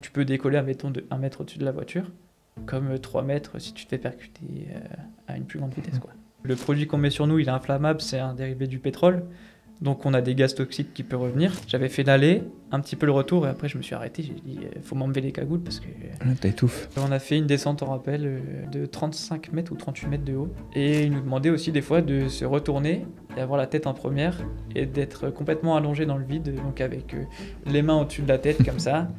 Tu peux décoller, admettons, de 1 mètre au-dessus de la voiture, comme 3 mètres si tu te fais percuter à une plus grande vitesse, quoi. Le produit qu'on met sur nous, il est inflammable, c'est un dérivé du pétrole, donc on a des gaz toxiques qui peuvent revenir. J'avais fait l'aller, un petit peu le retour, et après je me suis arrêté, j'ai dit faut m'enlever les cagoules parce que... T'étouffes. On a fait une descente en rappel de 35 mètres ou 38 mètres de haut, et il nous demandait aussi des fois de se retourner et avoir la tête en première, et d'être complètement allongé dans le vide, donc avec les mains au-dessus de la tête comme ça,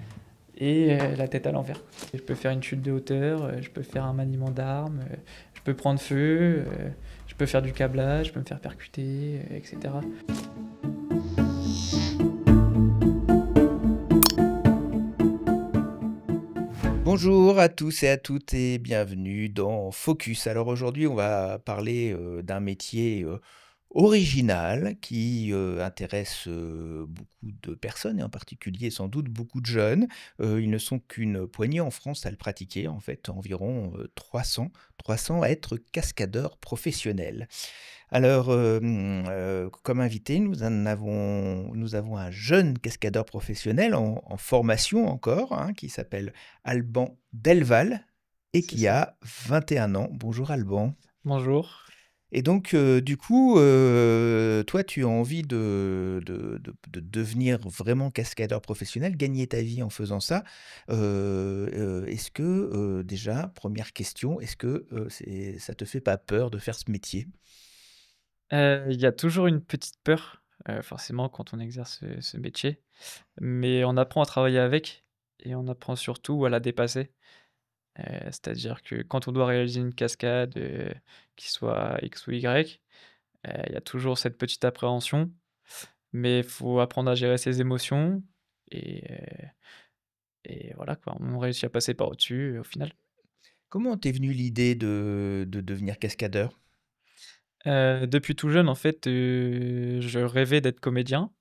et la tête à l'envers. Je peux faire une chute de hauteur, je peux faire un maniement d'armes, je peux prendre feu, je peux faire du câblage, je peux me faire percuter, etc. Bonjour à tous et à toutes et bienvenue dans Focus. Alors aujourd'hui, on va parler d'un métier original qui intéresse beaucoup de personnes et en particulier sans doute beaucoup de jeunes. Ils ne sont qu'une poignée en France à le pratiquer, en fait environ 300 à être cascadeurs professionnels. Alors, comme invité, nous avons un jeune cascadeur professionnel en formation encore, hein, qui s'appelle Alban Delval et C'est qui ça. a 21 ans. Bonjour Alban. Bonjour. Et donc, du coup, toi, tu as envie de devenir vraiment cascadeur professionnel, gagner ta vie en faisant ça. Est-ce que, déjà, première question, est-ce que ça te fait pas peur de faire ce métier? Il y a toujours une petite peur, forcément quand on exerce ce métier, mais on apprend à travailler avec et on apprend surtout à la dépasser. C'est-à-dire que quand on doit réaliser une cascade, qui soit X ou Y, il y a toujours cette petite appréhension, mais il faut apprendre à gérer ses émotions et voilà quoi, on réussit à passer par au-dessus au final. Comment t'es venue l'idée de devenir cascadeur? Depuis tout jeune en fait, je rêvais d'être comédien,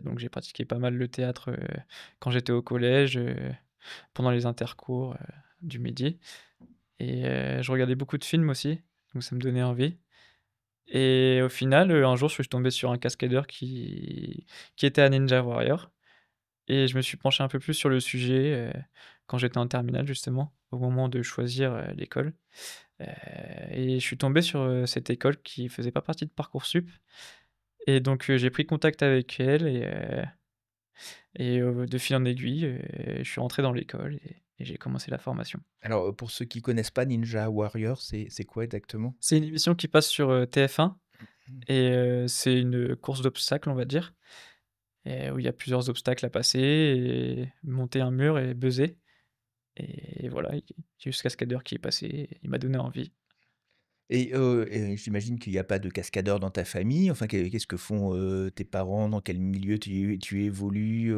donc j'ai pratiqué pas mal le théâtre, quand j'étais au collège, pendant les intercours, du midi, et je regardais beaucoup de films aussi, donc ça me donnait envie. Et au final, un jour, je suis tombé sur un cascadeur qui était à Ninja Warrior, et je me suis penché un peu plus sur le sujet, quand j'étais en terminale justement, au moment de choisir, l'école, heu et je suis tombé sur, cette école qui faisait pas partie de Parcoursup, et donc j'ai pris contact avec elle, et de fil en aiguille, je suis rentré dans l'école et j'ai commencé la formation. Alors, pour ceux qui connaissent pas Ninja Warrior, c'est quoi exactement? C'est une émission qui passe sur, TF1, Mmh. et c'est une course d'obstacles, on va dire. Et où il y a plusieurs obstacles à passer et monter un mur et buzzer, et voilà, il y a eu ce cascadeur qui est passé et il m'a donné envie. Et j'imagine qu'il y a pas de cascadeur dans ta famille? Enfin, qu'est-ce que font, tes parents? Dans quel milieu tu évolues,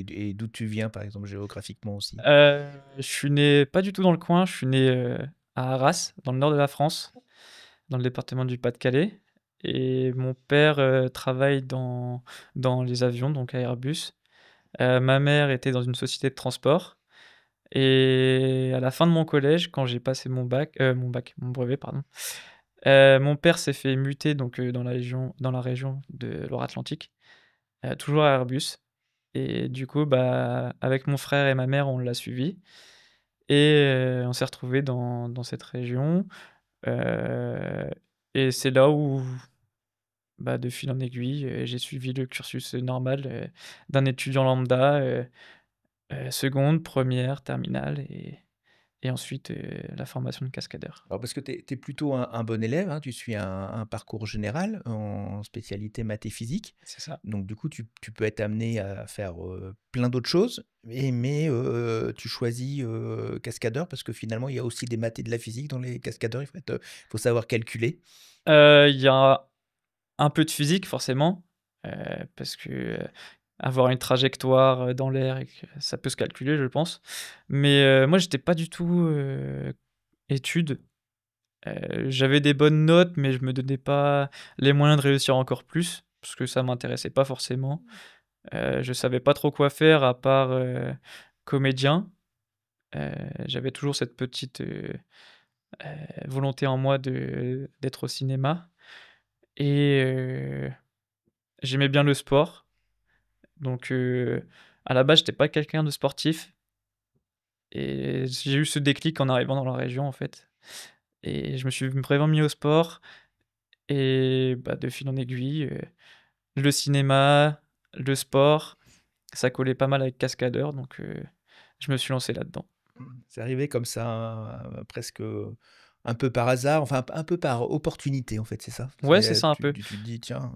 et d'où tu viens, par exemple, géographiquement aussi? Je suis né pas du tout dans le coin, je suis né, à Arras, dans le nord de la France, dans le département du Pas-de-Calais, et mon père, travaille dans les avions, donc à Airbus. Ma mère était dans une société de transport, et à la fin de mon collège, quand j'ai passé mon brevet, pardon. Mon père s'est fait muter donc dans la région de Loire-Atlantique, toujours à Airbus, et du coup, bah, avec mon frère et ma mère, on l'a suivi, et on s'est retrouvés dans cette région, heu et c'est là où, bah, de fil en aiguille, j'ai suivi le cursus normal, d'un étudiant lambda, seconde, 1re, terminale, et ensuite, la formation de cascadeur. Alors parce que tu es plutôt un bon élève, hein, tu suis un parcours général en spécialité maths et physique. C'est ça. Donc du coup, tu peux être amené à faire, plein d'autres choses, mais tu choisis, cascadeur parce que finalement, il y a aussi des maths et de la physique dans les cascadeurs, faut savoir calculer. Il y a un peu de physique forcément, parce que, avoir une trajectoire, dans l'air, et que ça peut se calculer, je pense. Mais, moi j'étais pas du tout, études. J'avais des bonnes notes, mais je me donnais pas les moyens de réussir encore plus, parce que ça m'intéressait pas forcément. Je savais pas trop quoi faire à part, comédien. J'avais toujours cette petite, volonté en moi d'être au cinéma, et j'aimais bien le sport. Donc, À la base, j'étais pas quelqu'un de sportif et j'ai eu ce déclic en arrivant dans la région, en fait, et je me suis vraiment mis au sport et bah, de fil en aiguille, le cinéma, le sport, ça collait pas mal avec cascadeur donc je me suis lancé là-dedans. C'est arrivé comme ça, presque, un peu par hasard, enfin un peu par opportunité en fait, c'est ça? Ouais, c'est C'est ça un peu. tu te dis: «Tiens,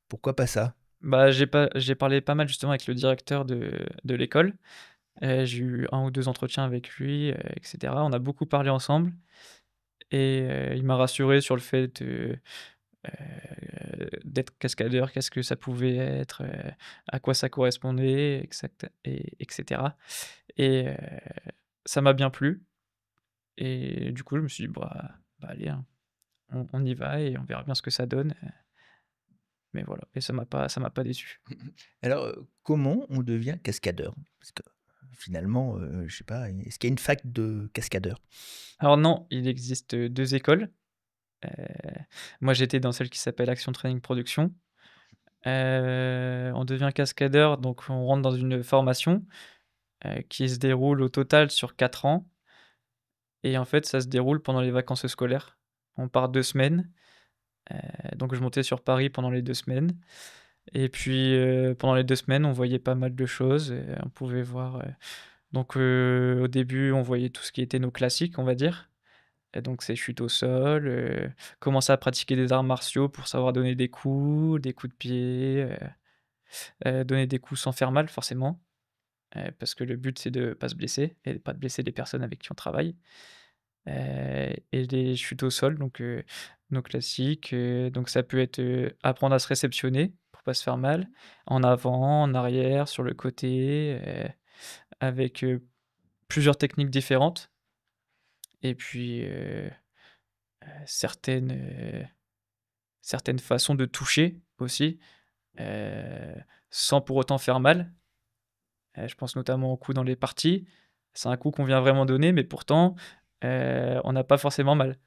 pourquoi pas ça?» Bah, j'ai parlé pas mal justement avec le directeur de l'école. J'ai eu un ou 2 entretiens avec lui, et cetera. On a beaucoup parlé ensemble et il m'a rassuré sur le fait, d'être cascadeur, qu'est-ce que ça pouvait être, à quoi ça correspondait, exact et cetera et ça m'a bien plu et du coup, je me suis dit: «Bah, allez, hein, on y va et on verra bien ce que ça donne», mais voilà et ça m'a pas déçu. Alors, comment on devient cascadeur? Parce que finalement, je sais pas, est-ce qu'il y a une fac de cascadeurs? Alors non, il existe, 2 écoles. Heu, Moi, j'étais dans celle qui s'appelle Action Training Production. On devient cascadeur, donc on rentre dans une formation, qui se déroule au total sur 4 ans et en fait, ça se déroule pendant les vacances scolaires. On part 2 semaines, donc je montais sur Paris pendant les 2 semaines et puis, pendant les 2 semaines, on voyait pas mal de choses et on pouvait voir, donc au début, on voyait tout ce qui était nos classiques, on va dire et donc c'est chute au sol, commencer à pratiquer des arts martiaux pour savoir donner des coups de pied, donner des coups sans faire mal forcément, parce que le but c'est de pas se blesser et pas de blesser les personnes avec qui on travaille, et les chutes au sol donc nos classiques, donc ça peut être, apprendre à se réceptionner pour pas se faire mal, en avant, en arrière, sur le côté, avec, plusieurs techniques différentes et puis, certaines, certaines façons de toucher aussi, heu, sans pour autant faire mal. Je pense notamment au coup dans les parties. C'est un coup qu'on vient vraiment donner, mais pourtant, on n'a pas forcément mal.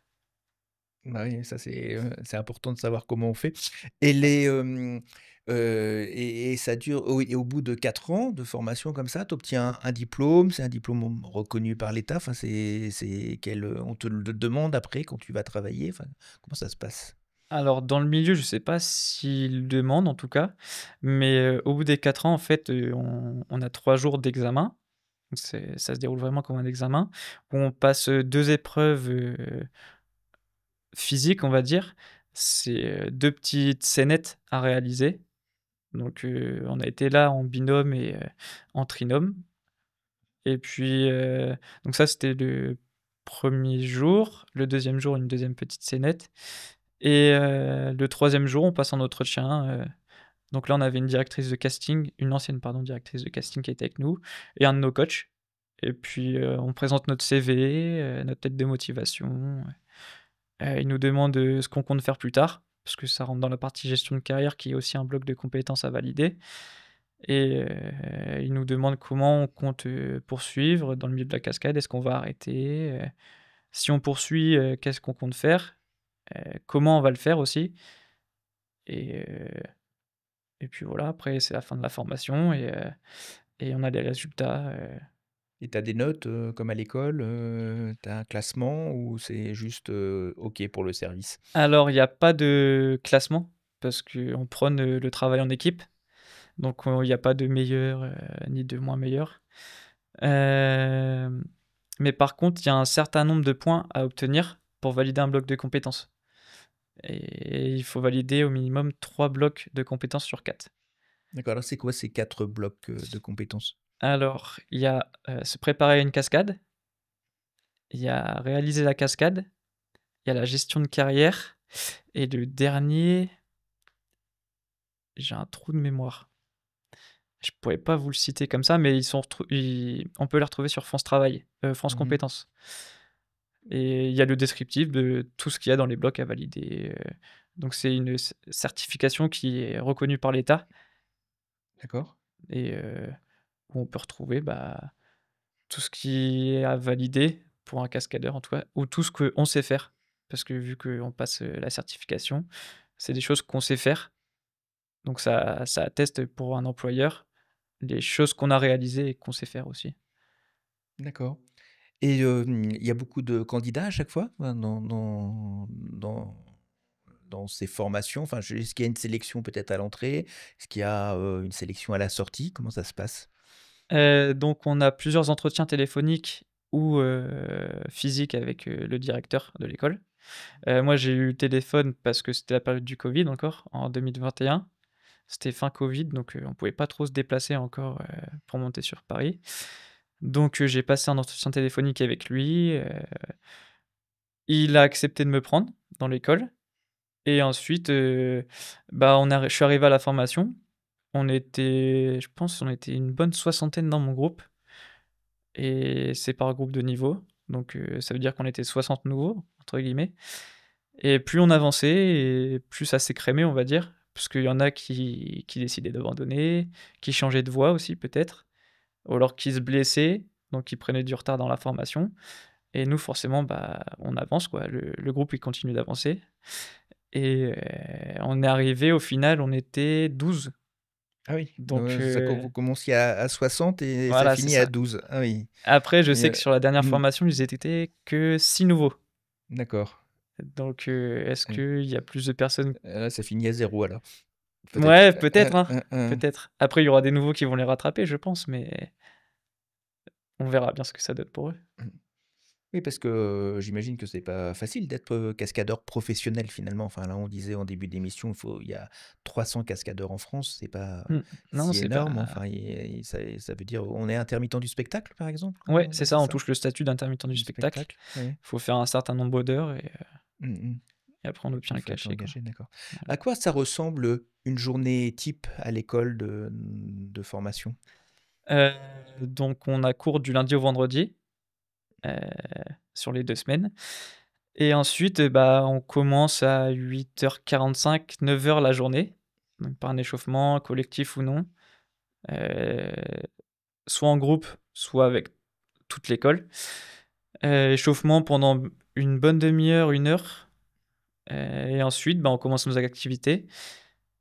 Bah oui, ça c'est important de savoir comment on fait et les, et ça dure oui et au bout de 4 ans de formation comme ça, tu obtiens un diplôme? C'est un diplôme reconnu par l'État? Enfin, c'est quel, on te le demande après quand tu vas travailler? Enfin, comment ça se passe? Alors dans le milieu, je sais pas s'ils le demandent en tout cas, mais au bout des 4 ans, en fait, on a 3 jours d'examen. Donc ça se déroule vraiment comme un examen où on passe, 2 épreuves, physiques, on va dire. C'est, 2 petites scénettes à réaliser. Donc on a été là en binôme et en trinôme. Et puis, donc ça, c'était le premier jour. Le deuxième jour, une deuxième petite scénette et le troisième jour, on passe en entretien, donc là, on avait une directrice de casting, une ancienne, pardon, directrice de casting qui était avec nous et un de nos coachs et puis, on présente notre CV, notre lettre de motivation, ils nous demandent, ce qu'on compte faire plus tard, parce que ça rentre dans la partie gestion de carrière qui est aussi un bloc de compétences à valider et ils nous demandent comment on compte, poursuivre dans le milieu de la cascade. Est-ce qu'on va arrêter? Si on poursuit, qu'est-ce qu'on compte faire? Comment on va le faire aussi? Et et puis voilà, après c'est la fin de la formation et on a les résultats, Et tu as des notes, comme à l'école, tu as un classement ou c'est juste, OK pour le service? Alors il y a pas de classement parce qu'on prône, le travail en équipe, donc il y a pas de meilleur, ni de moins meilleur. Hem, mais par contre, il y a un certain nombre de points à obtenir pour valider un bloc de compétences et il faut valider au minimum 3 blocs de compétences sur 4. D'accord, alors c'est quoi ces 4 blocs, de compétences? Alors, il y a, se préparer à une cascade, il y a réaliser la cascade, il y a la gestion de carrière et le dernier, j'ai un trou de mémoire. Je pourrais pas vous le citer comme ça, mais ils sont retrou ils on peut les retrouver sur France Travail, France Mmh. Compétences et il y a le descriptif de tout ce qu'il y a dans les blocs à valider, donc c'est une certification qui est reconnue par l'État D'accord. et où on peut retrouver, bah, tout ce qui est à valider pour un cascadeur en tout cas, ou tout ce qu'on sait faire. Parce que vu qu'on passe, la certification, c'est des choses qu'on sait faire, donc ça atteste pour un employeur les choses qu'on a réalisées et qu'on sait faire aussi. D'accord. Et il y a beaucoup de candidats à chaque fois? Enfin, dans ces formations? Enfin, je est-ce qu'il y a une sélection peut-être à l'entrée? Est-ce qu'il y a, une sélection à la sortie? Comment ça se passe? Donc on a plusieurs entretiens téléphoniques ou physiques avec, le directeur de l'école. Moi, j'ai eu le téléphone parce que c'était la période du covid encore, en 2021. C'était fin covid, donc on pouvait pas trop se déplacer encore, pour monter sur Paris. Donc j'ai passé un entretien téléphonique avec lui, il a accepté de me prendre dans l'école et ensuite, bah, je suis arrivé à la formation. Je pense on était une bonne soixantaine dans mon groupe et c'est par groupe de niveau. Donc ça veut dire qu'on était «60 nouveaux» entre guillemets et plus on avançait et plus ça s'écrémait, on va dire. Parce qu'il y en a qui décidaient d'abandonner, qui changeaient de voie aussi peut-être, ou alors qui se blessaient, donc qui prenaient du retard dans la formation et nous forcément, bah, on avance quoi, le groupe il continue d'avancer et on est arrivé au final, on était 12 Ah oui, donc ça com vous commenciez à 60 et ça voilà, c'est finit à ça. 12. Ah oui Après je et sais que sur la dernière mmh, formation, ils étaient que 6 nouveaux d'accord. donc est-ce Ouais. qu'il y a plus de personnes? Ça finit à 0 alors? Peut-être. Ouais, peut-être, hein, peut-être. Après il y aura des nouveaux qui vont les rattraper je pense, mais on verra bien ce que ça donne pour eux. Mmh. Oui, parce que, j'imagine que c'est pas facile d'être, cascadeur professionnel finalement. Enfin, là, on disait en début d'émission, il y a 300 cascadeurs en France, c'est pas Mmh. Non, si c'est énorme. pas Enfin, ça veut dire on est intermittent du spectacle, par exemple, ouais, c'est ça, c'est on ça? touche le statut d'intermittent du Du spectacle. spectacle? Oui. Faut faire un certain nombre d'heures Mmh mh. et après on obtient Il le faut être cachet, quoi. engagé, d'accord. Voilà. À quoi ça ressemble, une journée type à l'école de formation? Heu, donc on a cours du lundi au vendredi, heu, sur les 2 semaines et ensuite, bah, on commence à 8h45-9h la journée, donc par un échauffement collectif ou non, heu, soit en groupe, soit avec toute l'école. Échauffement pendant une bonne demi heure, 1 heure, et ensuite, bah, on commence nos activités.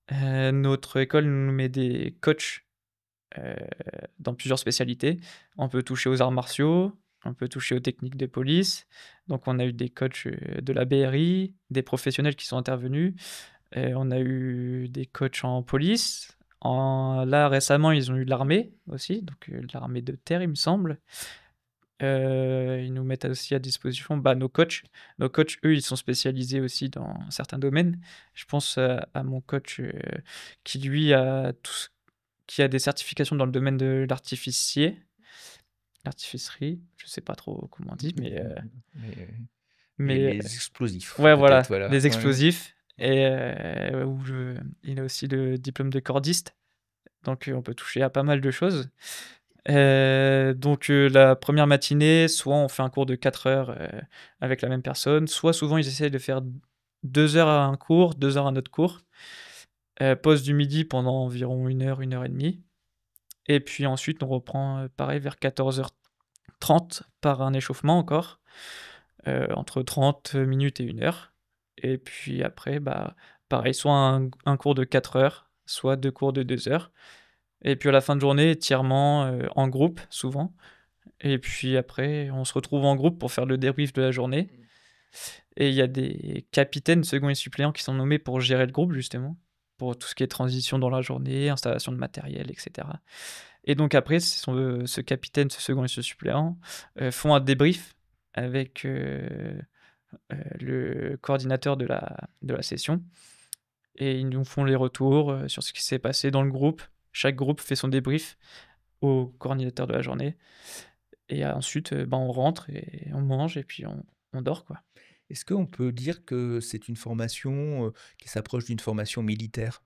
Notre école nous met des coachs, heu, dans plusieurs spécialités. On peut toucher aux arts martiaux, on peut toucher aux techniques de police. Donc on a eu des coachs, de la BRI, des professionnels qui sont intervenus. On a eu des coachs en police. Là récemment, ils ont eu de l'armée aussi, donc de l'armée de terre, il me semble. Ils nous mettent aussi à disposition, bah, nos coachs. Nos coachs, eux, ils sont spécialisés aussi dans certains domaines. Je pense, à mon coach, qui lui a tout ce qui a des certifications dans le domaine de l'artificerie, je sais pas trop comment on dit, mais Les explosifs, ouais, peut-être, voilà, voilà, des ouais. explosifs et il a aussi le diplôme de cordiste, donc on peut toucher à pas mal de choses. Donc la première matinée, soit on fait un cours de 4 heures, avec la même personne, soit souvent ils essayent de faire 2 heures à un cours, 2 heures à un autre cours. Pause du midi pendant environ 1 heure et demie et puis ensuite on reprend, pareil vers 14h30 par un échauffement encore, entre 30 minutes et 1 heure et puis après, bah, pareil, soit un cours de 4 heures, soit 2 cours de 2 heures et puis à la fin de journée, étirement, en groupe souvent. Et puis après, on se retrouve en groupe pour faire le débrief de la journée et il y a des capitaines, seconds et suppléants qui sont nommés pour gérer le groupe justement, pour tout ce qui est transition dans la journée, installation de matériel et cetera et donc après ce capitaine, ce second et ce suppléant, font un débrief avec, le coordinateur de la session et ils nous font les retours, sur ce qui s'est passé dans le groupe. Chaque groupe fait son débrief au coordinateur de la journée et ensuite, bah, on rentre et on mange et puis on dort, quoi. Est-ce qu'on peut dire que c'est une formation, qui s'approche d'une formation militaire?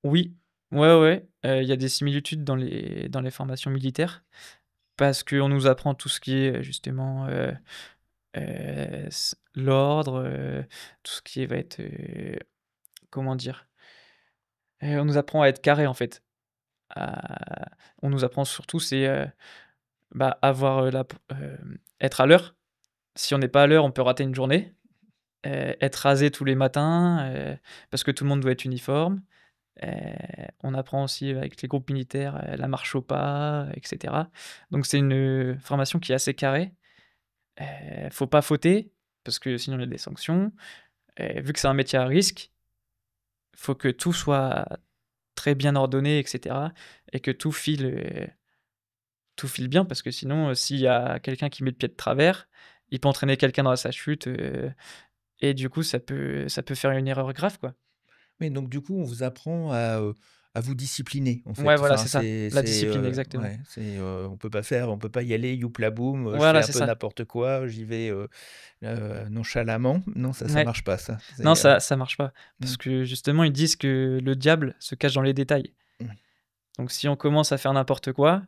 Oui, ouais, ouais, il y a des similitudes dans les formations militaires parce qu'on nous apprend tout ce qui est, justement, l'ordre, tout ce qui va être, comment dire? On nous apprend à être carré, en fait. À On nous apprend surtout c'est, bah, avoir, être à l'heure. Si on n'est pas à l'heure, on peut rater une journée. Être rasé tous les matins, parce que tout le monde doit être uniforme. On apprend aussi avec les groupes militaires, la marche au pas, et cetera. Donc c'est une formation qui est assez carrée. Faut pas fauter parce que sinon il y a des sanctions. Vu que c'est un métier à risque, faut que tout soit très bien ordonné et cetera et que tout file bien parce que sinon, s'il y a quelqu'un qui met le pied de travers, il peut entraîner quelqu'un dans sa chute, et du coup ça peut faire une erreur grave, quoi. Oui, donc du coup, on vous apprend à vous discipliner, en Ouais, fait. voilà, Enfin, c'est ça, la discipline, exactement. ouais, on peut pas y aller youpla boum, je fais Voilà, un c'est peu ça. n'importe quoi, j'y vais, nonchalamment. Non, ça Ouais. marche pas ça. Non, C'est, ça marche pas mmh, parce que justement, ils disent que le diable se cache dans les détails. mmh. Donc si on commence à faire n'importe quoi,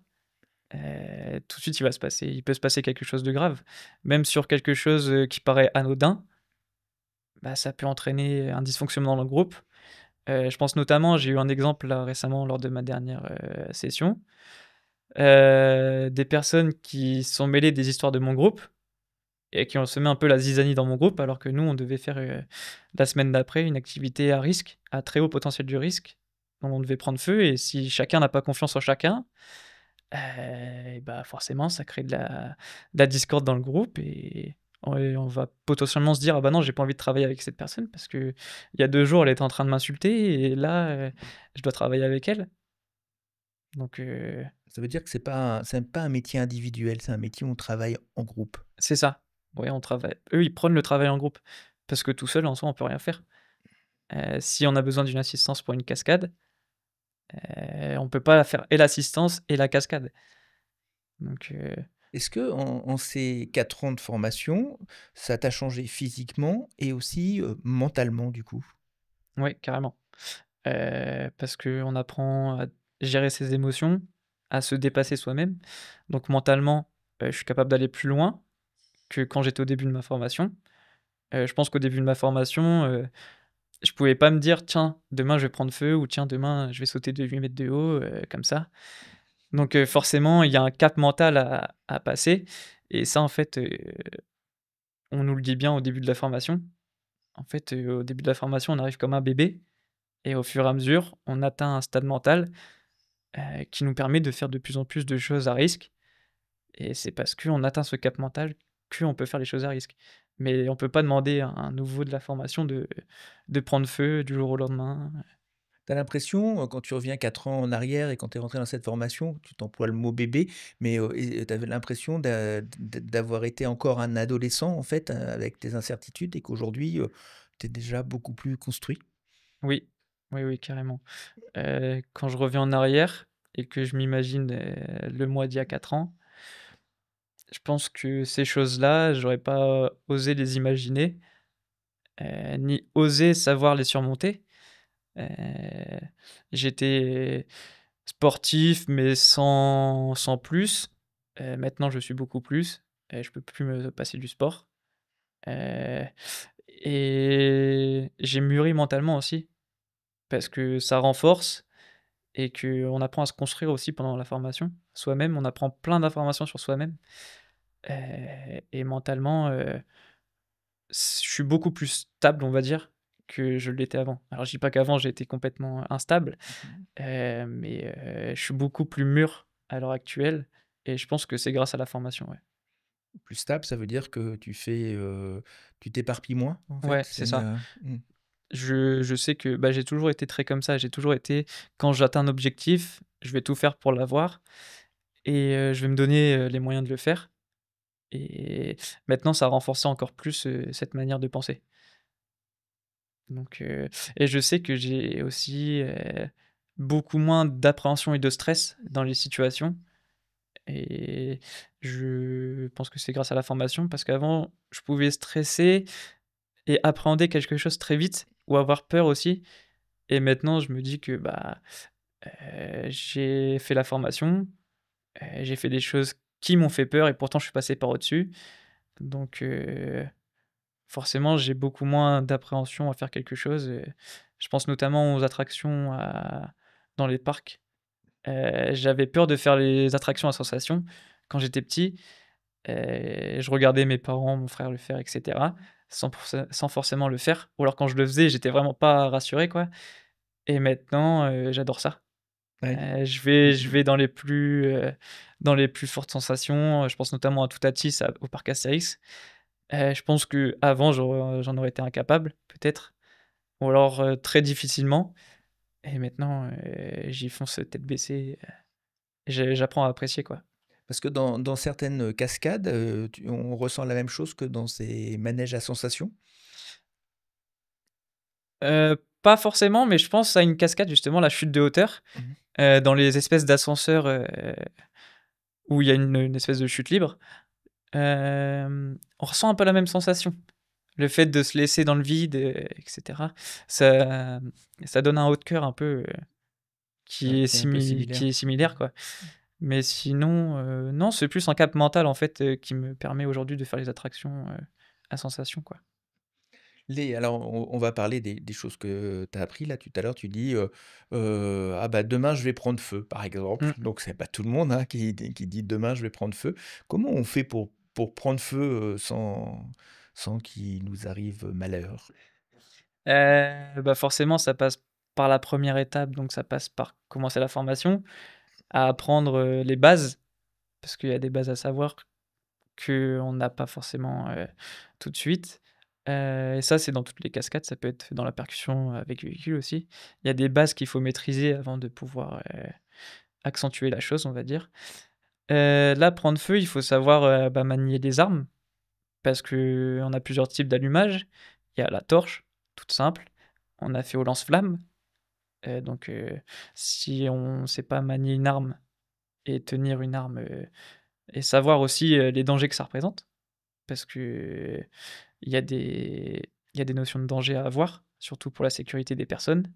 tout de suite, il peut se passer quelque chose de grave. Même sur quelque chose, qui paraît anodin, bah, ça peut entraîner un dysfonctionnement dans le groupe. Je pense notamment, j'ai eu un exemple là récemment lors de ma dernière, session, des personnes qui se sont mêlées des histoires de mon groupe et qui ont semé un peu la zizanie dans mon groupe alors que nous, on devait faire, la semaine d'après une activité à risque, à très haut potentiel du risque, dont on devait prendre feu et si chacun n'a pas confiance en chacun, et bah, forcément ça crée de la discorde dans le groupe et on va potentiellement se dire: «Ah bah non, j'ai pas envie de travailler avec cette personne parce que il y a 2 jours, elle était en train de m'insulter et là, je dois travailler avec elle». Donc Ça veut dire que c'est pas un métier individuel, c'est un métier où on travaille en groupe. c'est ça. Ouais, on travaille eux, ils prônent le travail en groupe parce que tout seul, en soi, on peut rien faire. Si on a besoin d'une assistance pour une cascade, on peut pas faire et l'assistance et la cascade. Donc Est-ce que en ces 4 ans de formation, ça t'a changé physiquement et aussi, mentalement, du coup? ouais, carrément. Parce qu'on apprend à gérer ses émotions, à se dépasser soi-même. Donc mentalement, je suis capable d'aller plus loin que quand j'étais au début de ma formation. Je pense qu'au début de ma formation, je pouvais pas me dire: «Tiens, demain je vais prendre feu» ou «Tiens, demain je vais sauter de 8 mètres de haut», comme ça. Donc forcément, il y a un cap mental à passer et ça, en fait, on nous le dit bien au début de la formation. En fait, au début de la formation, on arrive comme un bébé et au fur et à mesure, on atteint un stade mental, qui nous permet de faire de plus en plus de choses à risque et c'est parce qu'on atteint ce cap mental qu'on peut faire les choses à risque. Mais on peut pas demander à un nouveau de la formation de prendre feu du jour au lendemain. Tu as l'impression, quand tu reviens 4 ans en arrière et quand tu es rentré dans cette formation, tu t'emploies le mot bébé, mais tu avais l'impression d'avoir été encore un adolescent, en fait, avec tes incertitudes et qu'aujourd'hui, tu es déjà beaucoup plus construit? Oui, oui, oui, carrément. Quand je reviens en arrière et que je m'imagine, le moi d'il y a 4 ans, je pense que ces choses-là, j'aurais pas osé les imaginer, ni osé savoir les surmonter. Heu, J'étais sportif, mais sans plus. Maintenant, je suis beaucoup plus. Je peux plus me passer du sport. Heu et j'ai mûri mentalement aussi, parce que ça renforce et qu'on apprend à se construire aussi pendant la formation. Soi-même, on apprend plein d'informations sur soi-même, et mentalement, je suis beaucoup plus stable, on va dire, que je l'étais avant. Alors je dis pas qu'avant j'étais complètement instable, Mmh. mais je suis beaucoup plus mûr à l'heure actuelle et je pense que c'est grâce à la formation, ouais. Plus stable, ça veut dire que tu t'éparpilles moins, en fait? Ouais, c'est ça. Je sais que, bah, j'ai toujours été très comme ça. J'ai toujours été quand j'atteins un objectif, je vais tout faire pour l'avoir et je vais me donner, les moyens de le faire et maintenant ça a renforcé encore plus, cette manière de penser. Donc et je sais que j'ai aussi, beaucoup moins d'appréhension et de stress dans les situations et je pense que c'est grâce à la formation parce qu'avant, je pouvais stresser et appréhender quelque chose très vite ou avoir peur aussi et maintenant je me dis que, bah, j'ai fait la formation, j'ai fait des choses qui m'ont fait peur et pourtant je suis passé par au-dessus. Donc forcément, j'ai beaucoup moins d'appréhension à faire quelque chose, je pense notamment aux attractions dans les parcs. J'avais peur de faire les attractions à sensations quand j'étais petit, je regardais mes parents, mon frère le faire et cetera, sans forcément le faire ou alors quand je le faisais, j'étais vraiment pas rassuré, quoi et maintenant, j'adore ça. Ouais. Je Mmh. vais dans les plus fortes sensations, je pense notamment à Toutatis, au parc Astérix. Je pense qu'avant j'en aurais été incapable, peut-être, ou alors, très difficilement, et maintenant, j'y fonce tête baissée, j'apprends à apprécier, quoi. Parce que dans certaines, cascades, tu on ressent la même chose que dans ces manèges à sensations? Pas forcément, mais je pense à une cascade justement, la chute de hauteur, Mmh. dans les espèces d'ascenseurs, où il y a une espèce de chute libre. On ressent un peu la même sensation. Le fait de se laisser dans le vide, et cetera, ça ça donne un haut de cœur un peu, Ouais, c'est un peu similaire. qui est similaire, quoi. Mais sinon, non, c'est plus un cap mental, en fait, qui me permet aujourd'hui de faire les attractions, à sensation, quoi. Alors on va parler des choses que tu as appris là tout à l'heure, tu dis, «Ah bah, demain je vais prendre feu», par exemple. Mmh. Donc c'est pas tout le monde, hein, qui dit: «Demain je vais prendre feu». Comment on fait pour prendre feu, sans qu'il nous arrive malheur? Bah, forcément, ça passe par la première étape, donc ça passe par commencer la formation, à apprendre, les bases, parce qu'il y a des bases à savoir qu'on n'a pas forcément, tout de suite. Et ça, c'est dans toutes les cascades, ça peut être dans la percussion avec véhicule aussi. Il y a des bases qu'il faut maîtriser avant de pouvoir, accentuer la chose, on va dire. Là, prendre feu, il faut savoir, bah, manier les armes, parce qu'on a plusieurs types d'allumage. Il y a la torche, toute simple. On a fait au lance-flammes, donc si on ne sait pas manier une arme et tenir une arme, et savoir aussi, les dangers que ça représente, parce qu'il y a il y a des notions de danger à avoir, surtout pour la sécurité des personnes.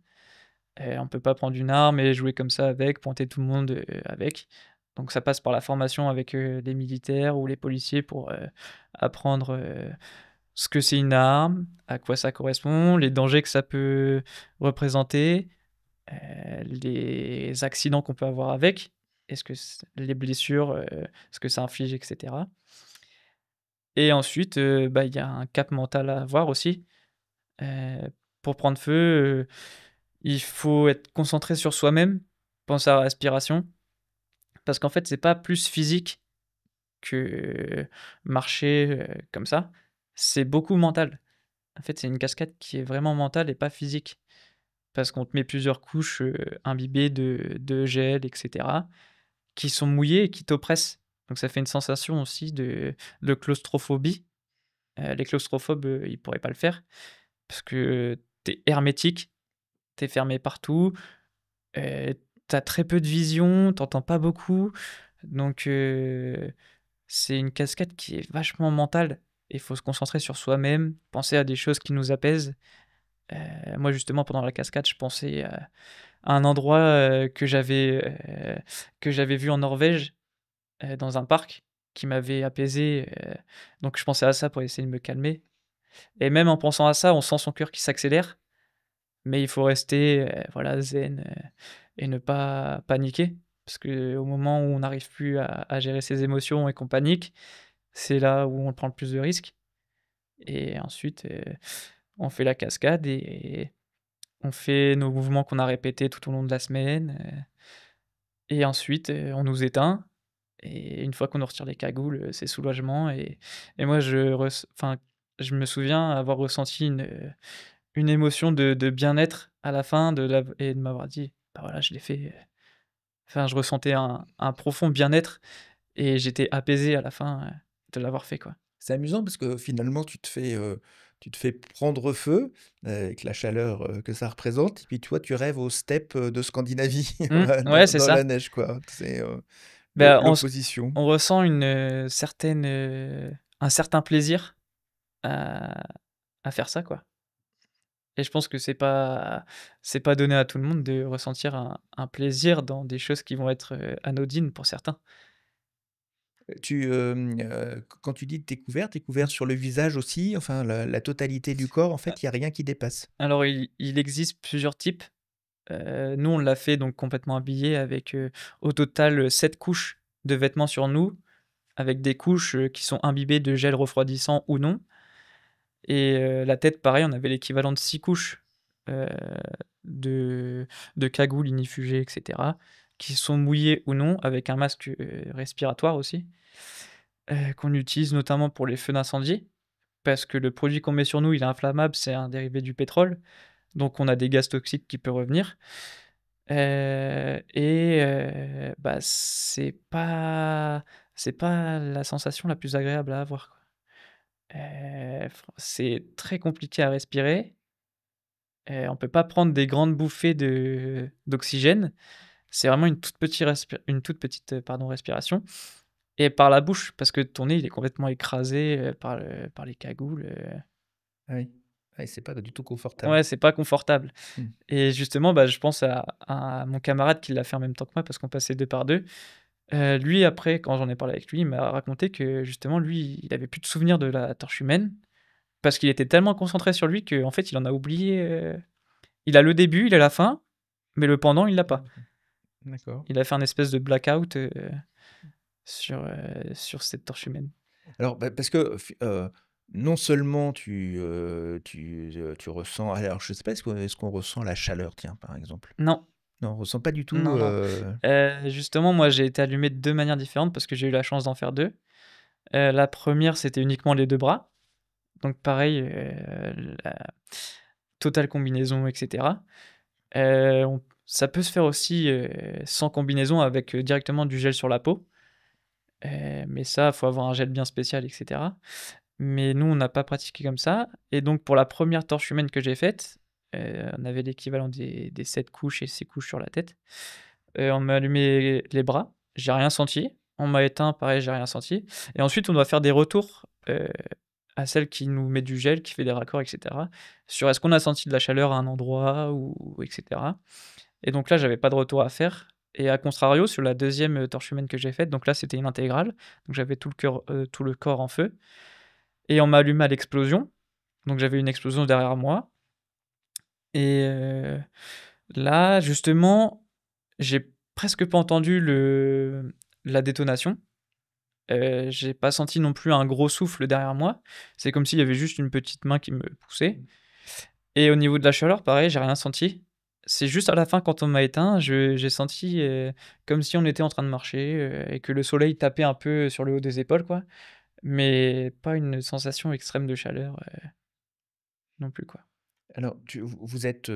On peut pas prendre une arme et jouer comme ça avec, pointer tout le monde, avec. Donc ça passe par la formation avec, les militaires ou les policiers pour, apprendre, ce que c'est une arme, à quoi ça correspond, les dangers que ça peut représenter, les accidents qu'on peut avoir avec. Est-ce que c Les blessures, ce que ça inflige, et cetera. Et ensuite, bah, il y a un cap mental à avoir aussi. Heu, pour prendre feu, il faut être concentré sur soi-même, penser à la respiration, parce qu'en fait, c'est pas plus physique que marcher, comme ça. C'est beaucoup mental. En fait, c'est une cascade qui est vraiment mentale et pas physique, parce qu'on te met plusieurs couches, imbibées de gel, et cetera, qui sont mouillées et qui t'oppressent. Donc ça fait une sensation aussi de claustrophobie. Les claustrophobes, ils pourraient pas le faire, parce que tu es hermétique, tu es fermé partout, tu as très peu de vision, tu entends pas beaucoup, donc c'est une cascade qui est vachement mentale, et il faut se concentrer sur soi-même, penser à des choses qui nous apaisent. Moi, justement, pendant la cascade, je pensais à un endroit, que j'avais vu en Norvège, dans un parc, qui m'avait apaisé, donc je pensais à ça pour essayer de me calmer, et même en pensant à ça, on sent son cœur qui s'accélère. Mais il faut rester, voilà, zen, et ne pas paniquer. Parce qu'au moment où on n'arrive plus à gérer ses émotions et qu'on panique, c'est là où on prend le plus de risques. Et ensuite, on fait la cascade et on fait nos mouvements qu'on a répétés tout au long de la semaine, et ensuite, on nous éteint, et une fois qu'on nous retire les cagoules, c'est soulagement, et moi je me souviens avoir ressenti une émotion de bien-être à la fin et de m'avoir dit: «Bah, voilà, je l'ai fait», enfin, je ressentais un profond bien-être et j'étais apaisé à la fin, de l'avoir fait, quoi. C'est amusant parce que finalement tu te fais prendre feu, avec la chaleur, que ça représente et puis toi tu rêves aux steppes, de Scandinavie, Mmh, ouais, c'est dans ça. la neige quoi. C'est, Bah, l'opposition. on ressent un certain plaisir à faire ça, quoi, et je pense que c'est pas donné à tout le monde de ressentir un plaisir dans des choses qui vont être, anodines pour certains. Quand tu dis tu es couvert sur le visage aussi? Enfin la totalité du corps en fait, il y a rien qui dépasse? Alors il existe plusieurs types. Nous, on l'a fait donc complètement habillé avec, au total, 7 couches de vêtements sur nous, avec des couches, qui sont imbibées de gel refroidissant ou non, et la tête pareil, on avait l'équivalent de 6 couches, heu, de cagoules ignifugées et cetera, qui sont mouillées ou non, avec un masque, respiratoire aussi, qu'on utilise notamment pour les feux d'incendie. Parce que le produit qu'on met sur nous, il est inflammable, c'est un dérivé du pétrole, donc on a des gaz toxiques qui peuvent revenir. Bah, c'est pas la sensation la plus agréable à avoir, quoi. C'est très compliqué à respirer, on peut pas prendre des grandes bouffées d'oxygène. C'est vraiment une toute petite, pardon, respiration et par la bouche parce que ton nez, il est complètement écrasé, par les cagoules, Ah oui. Ouais, c'est pas du tout confortable. ouais, c'est pas confortable. Mmh. Et justement, bah, je pense à mon camarade qui l'a fait en même temps que moi parce qu'on passait 2 par 2. Lui après, quand j'en ai parlé avec lui, il m'a raconté que justement lui, il avait plus de souvenir de la torche humaine parce qu'il était tellement concentré sur lui qu'en fait, il en a oublié, il a le début, il a la fin, mais le pendant, il l'a pas. D'accord. D'accord. Il a fait un espèce de blackout, sur cette torche humaine. Alors, bah, parce que non seulement tu ressens alors je sais pas, est-ce qu'on ressent la chaleur, tiens, par exemple? Non, Non, on ressent pas du tout, non, non. Justement, moi, j'ai été allumé de 2 manières différentes parce que j'ai eu la chance d'en faire 2. La première, c'était uniquement les 2 bras, donc pareil, la totale combinaison et cetera. On Ça peut se faire aussi, sans combinaison avec, directement du gel sur la peau, mais ça, faut avoir un gel bien spécial et cetera. Mais nous, on n'a pas pratiqué comme ça et donc pour la première torche humaine que j'ai faite, on avait l'équivalent des 7 couches et 6 couches sur la tête. On m'a allumé les bras, j'ai rien senti. On m'a éteint, pareil, j'ai rien senti et ensuite on doit faire des retours, à celle qui nous met du gel, qui fait des raccords et cetera, sur est-ce qu'on a senti de la chaleur à un endroit ou et cetera et donc là, j'avais pas de retour à faire et à contrario, sur la deuxième torche humaine que j'ai faite, donc là, c'était une intégrale, donc j'avais tout le corps en feu et on m'a allumé à l'explosion, donc j'avais une explosion derrière moi et là, justement, j'ai presque pas entendu la détonation. J'ai pas senti non plus un gros souffle derrière moi. C'est comme s'il y avait juste une petite main qui me poussait et au niveau de la chaleur, pareil, j'ai rien senti. C'est juste à la fin quand on m'a éteint, j'ai senti, comme si on était en train de marcher, et que le soleil tapait un peu sur le haut des épaules, quoi, mais pas une sensation extrême de chaleur, non plus, quoi. Alors, vous êtes,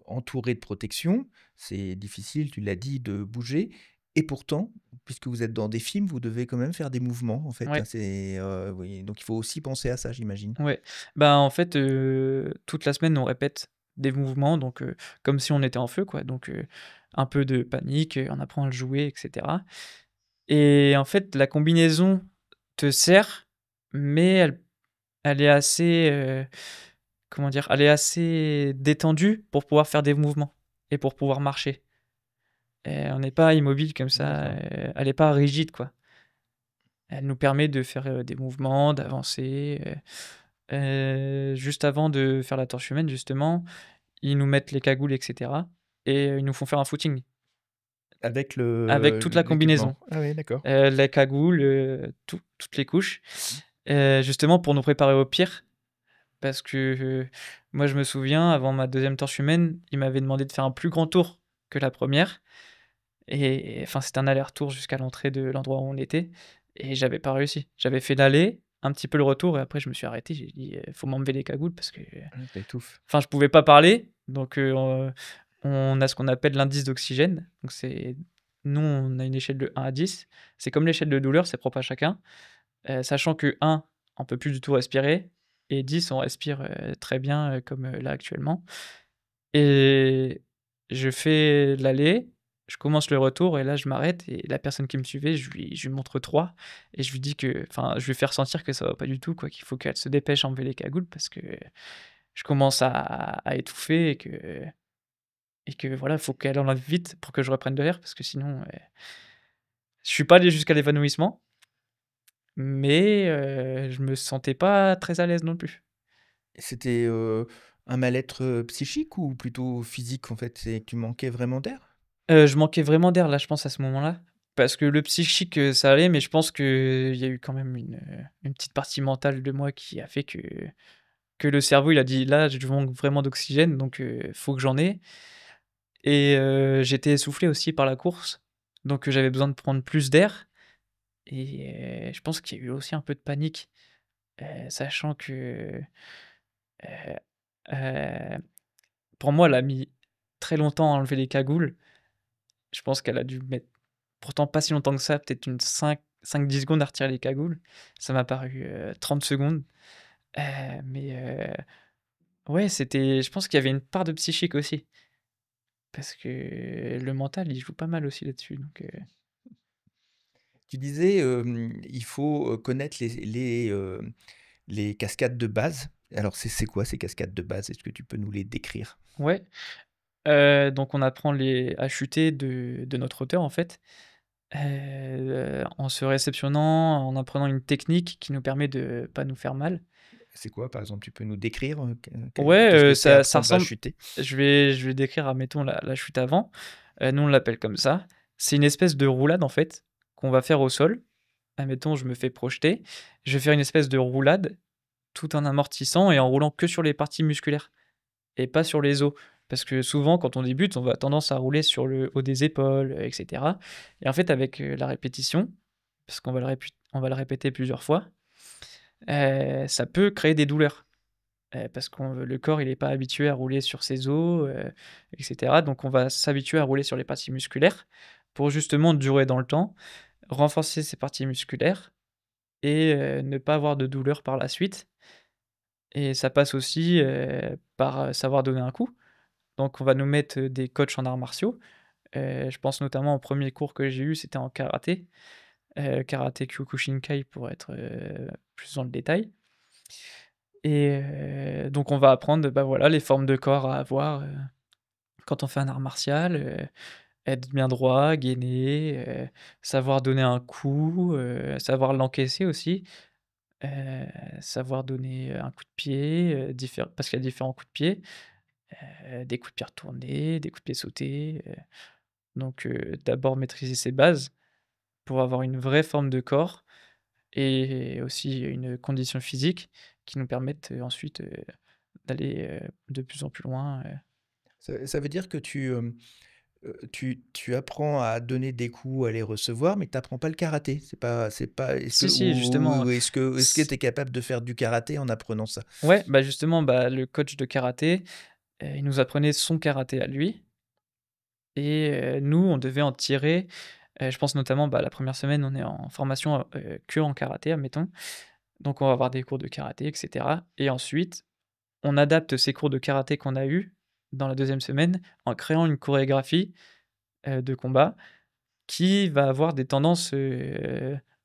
entourés de protection. C'est difficile, tu l'as dit, de bouger et pourtant, puisque vous êtes dans des films, vous devez quand même faire des mouvements, en fait, hein. Ouais. Oui, donc il faut aussi penser à ça, j'imagine? Ouais, bah, en fait, toute la semaine, on répète des mouvements, donc comme si on était en feu, quoi, donc un peu de panique, on apprend à le jouer et cetera et en fait, la combinaison te sert, mais elle est assez, comment dire? Elle est assez détendue pour pouvoir faire des mouvements et pour pouvoir marcher et on n'est pas immobile comme ça, D'accord. elle est pas rigide, quoi. Elle nous permet de faire, des mouvements, d'avancer, juste avant de faire la torche humaine justement, ils nous mettent les cagoules et cetera et ils nous font faire un footing Avec avec toute la l'équipement? combinaison, Ah oui, d'accord. les cagoules, toutes les couches, justement pour nous préparer au pire parce que, moi je me souviens avant ma deuxième torche humaine, ils m'avaient demandé de faire un plus grand tour que la première et enfin c'était un aller-retour jusqu'à l'entrée de l'endroit où on était et j'avais pas réussi. J'avais fait l'aller, un petit peu le retour et après je me suis arrêté, j'ai dit: «Faut m'enlever les cagoules» parce que Ah, tu étouffes. enfin, je pouvais pas parler, donc on a ce qu'on appelle l'indice d'oxygène. Donc c'est nous, on a une échelle de 1 à 10. C'est comme l'échelle de douleur, c'est propre à chacun, sachant que 1, on peut plus du tout respirer et 10, on respire, très bien, comme, là actuellement et je fais l'aller, je commence le retour et là, je m'arrête et la personne qui me suivait, je lui montre 3 et je lui dis que enfin, je lui fais ressentir que ça va pas du tout, quoi, qu'il faut qu'elle se dépêche à enlever les cagoules parce que je commence à étouffer et que voilà, faut qu'elle enlève vite pour que je reprenne de l'air parce que sinon, je suis pas allé jusqu'à l'évanouissement, mais je me sentais pas très à l'aise non plus. C'était, un mal-être, psychique ou plutôt physique, en fait? C'est que tu manquais vraiment d'air? Je manquais vraiment d'air là, je pense à ce moment-là, parce que le psychique, ça allait, mais je pense qu'il y a eu quand même une petite partie mentale de moi qui a fait que que le cerveau, il a dit: «Là, je manque vraiment d'oxygène, donc faut que j'en ai». Et j'étais essoufflé aussi par la course, donc j'avais besoin de prendre plus d'air et je pense qu'il y a eu aussi un peu de panique, sachant que, heu heu, pour moi, elle a mis très longtemps à enlever les cagoules. Je pense qu'elle a dû mettre pourtant pas si longtemps que ça, peut-être une 5-10 secondes à retirer les cagoules. Ça m'a paru, 30 secondes, mais ouais, c'était je pense qu'il y avait une part de psychique aussi, parce que le mental, il joue pas mal aussi là-dessus, donc Tu disais, il faut, connaître les cascades de base. Alors c'est quoi ces cascades de base? Est-ce que tu peux nous les décrire? ouais. Donc on apprend les à chuter de notre hauteur, en fait, en se réceptionnant, en apprenant une technique qui nous permet de pas nous faire mal. C'est quoi, par exemple? Tu peux nous décrire, Ouais, qu'est-ce que c'est ça apprendre à ressemble chuter? je vais décrire, admettons, la chute avant. Nous, on l'appelle comme ça. C'est une espèce de roulade, en fait, qu'on va faire au sol. Admettons, je me fais projeter, je vais faire une espèce de roulade, tout en amortissant et en roulant que sur les parties musculaires. Et pas sur les os. Parce que souvent, quand on débute, on va tendance à rouler sur le haut des épaules, et cetera. Et en fait, avec, la répétition, parce qu'on va le répéter plusieurs fois, ça peut créer des douleurs. Parce que le corps, il est pas habitué à rouler sur ses os, et cetera. Donc on va s'habituer à rouler sur les parties musculaires pour justement durer dans le temps, renforcer ces parties musculaires et ne pas avoir de douleurs par la suite. Et ça passe aussi, par, savoir donner un coup. Donc on va nous mettre, des coachs en arts martiaux. Je pense notamment au premier cours que j'ai eu, c'était en karaté, karaté Kyokushinkai pour être, plus dans le détail et donc on va apprendre, bah, voilà, les formes de corps à avoir, quand on fait un art martial, être bien droit, gainer, savoir donner un coup, savoir l'encaisser aussi, heu, savoir donner, un coup de pied, parce qu'il y a différents coups de pied, des coups de pied retournés, des coups de pied sautés, donc d'abord maîtriser ses bases pour avoir une vraie forme de corps et aussi une condition physique qui nous permettent, ensuite, d'aller, de plus en plus loin, Ça veut dire que tu apprends à donner des coups, à les recevoir, mais tu apprends pas le karaté? C'est pas est-ce que Si, si, justement, ou est-ce que s tu es capable de faire du karaté en apprenant ça? ouais, bah, justement, bah, le coach de karaté, il nous apprenait son karaté à lui et nous, on devait en tirer, je pense notamment, bah, la première semaine, on est en formation, que en karaté, admettons, donc on va avoir des cours de karaté et cetera et ensuite on adapte ces cours de karaté qu'on a eus dans la deuxième semaine en créant une chorégraphie, de combat qui va avoir des tendances,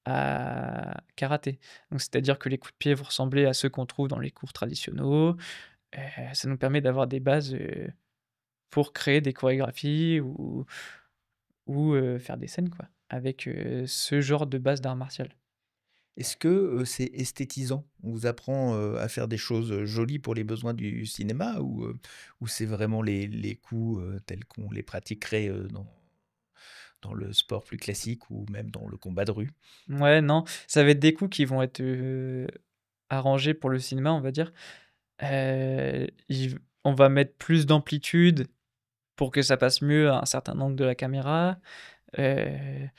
à karaté. Donc c'est-à-dire que les coups de pied vont ressembler à ceux qu'on trouve dans les cours traditionnels, ça nous permet d'avoir des bases, pour créer des chorégraphies ou faire des scènes quoi, avec, ce genre de base d'art martial. Est-ce que, c'est esthétisant? On vous apprend, à faire des choses, jolies pour les besoins du cinéma ou c'est vraiment les coups, tels qu'on les pratiquerait, dans le sport plus classique ou même dans le combat de rue? Ouais, non, ça va être des coups qui vont être, arrangés pour le cinéma, on va dire. On va mettre plus d'amplitude pour que ça passe mieux à un certain angle de la caméra. Heu,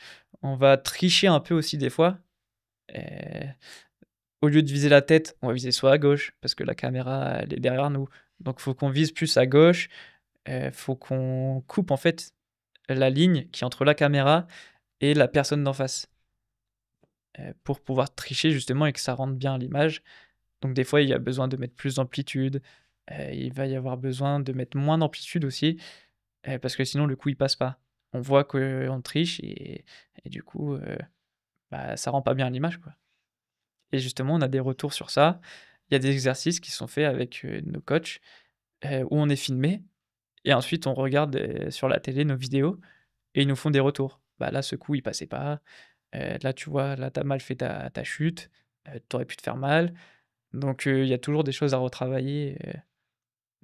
on va tricher un peu aussi des fois. Heu, au lieu de viser la tête, on va viser soit à gauche parce que la caméra, elle est derrière nous. Donc faut qu'on vise plus à gauche. Faut qu'on coupe en fait la ligne qui est entre la caméra et la personne d'en face, pour pouvoir tricher justement et que ça rende bien à l'image. Donc des fois, il y a besoin de mettre plus d'amplitude, il va y avoir besoin de mettre moins d'amplitude aussi, parce que sinon le coup il passe pas. On voit qu'on triche et du coup, bah, ça rend pas bien à l'image, quoi. Et justement, on a des retours sur ça. Il y a des exercices qui sont faits avec, nos coachs, où on est filmé et ensuite on regarde, sur la télé nos vidéos et ils nous font des retours. Bah, là, ce coup, il passait pas, là, tu vois, là, tu as mal fait ta chute, tu aurais pu te faire mal. Donc il y a toujours des choses à retravailler,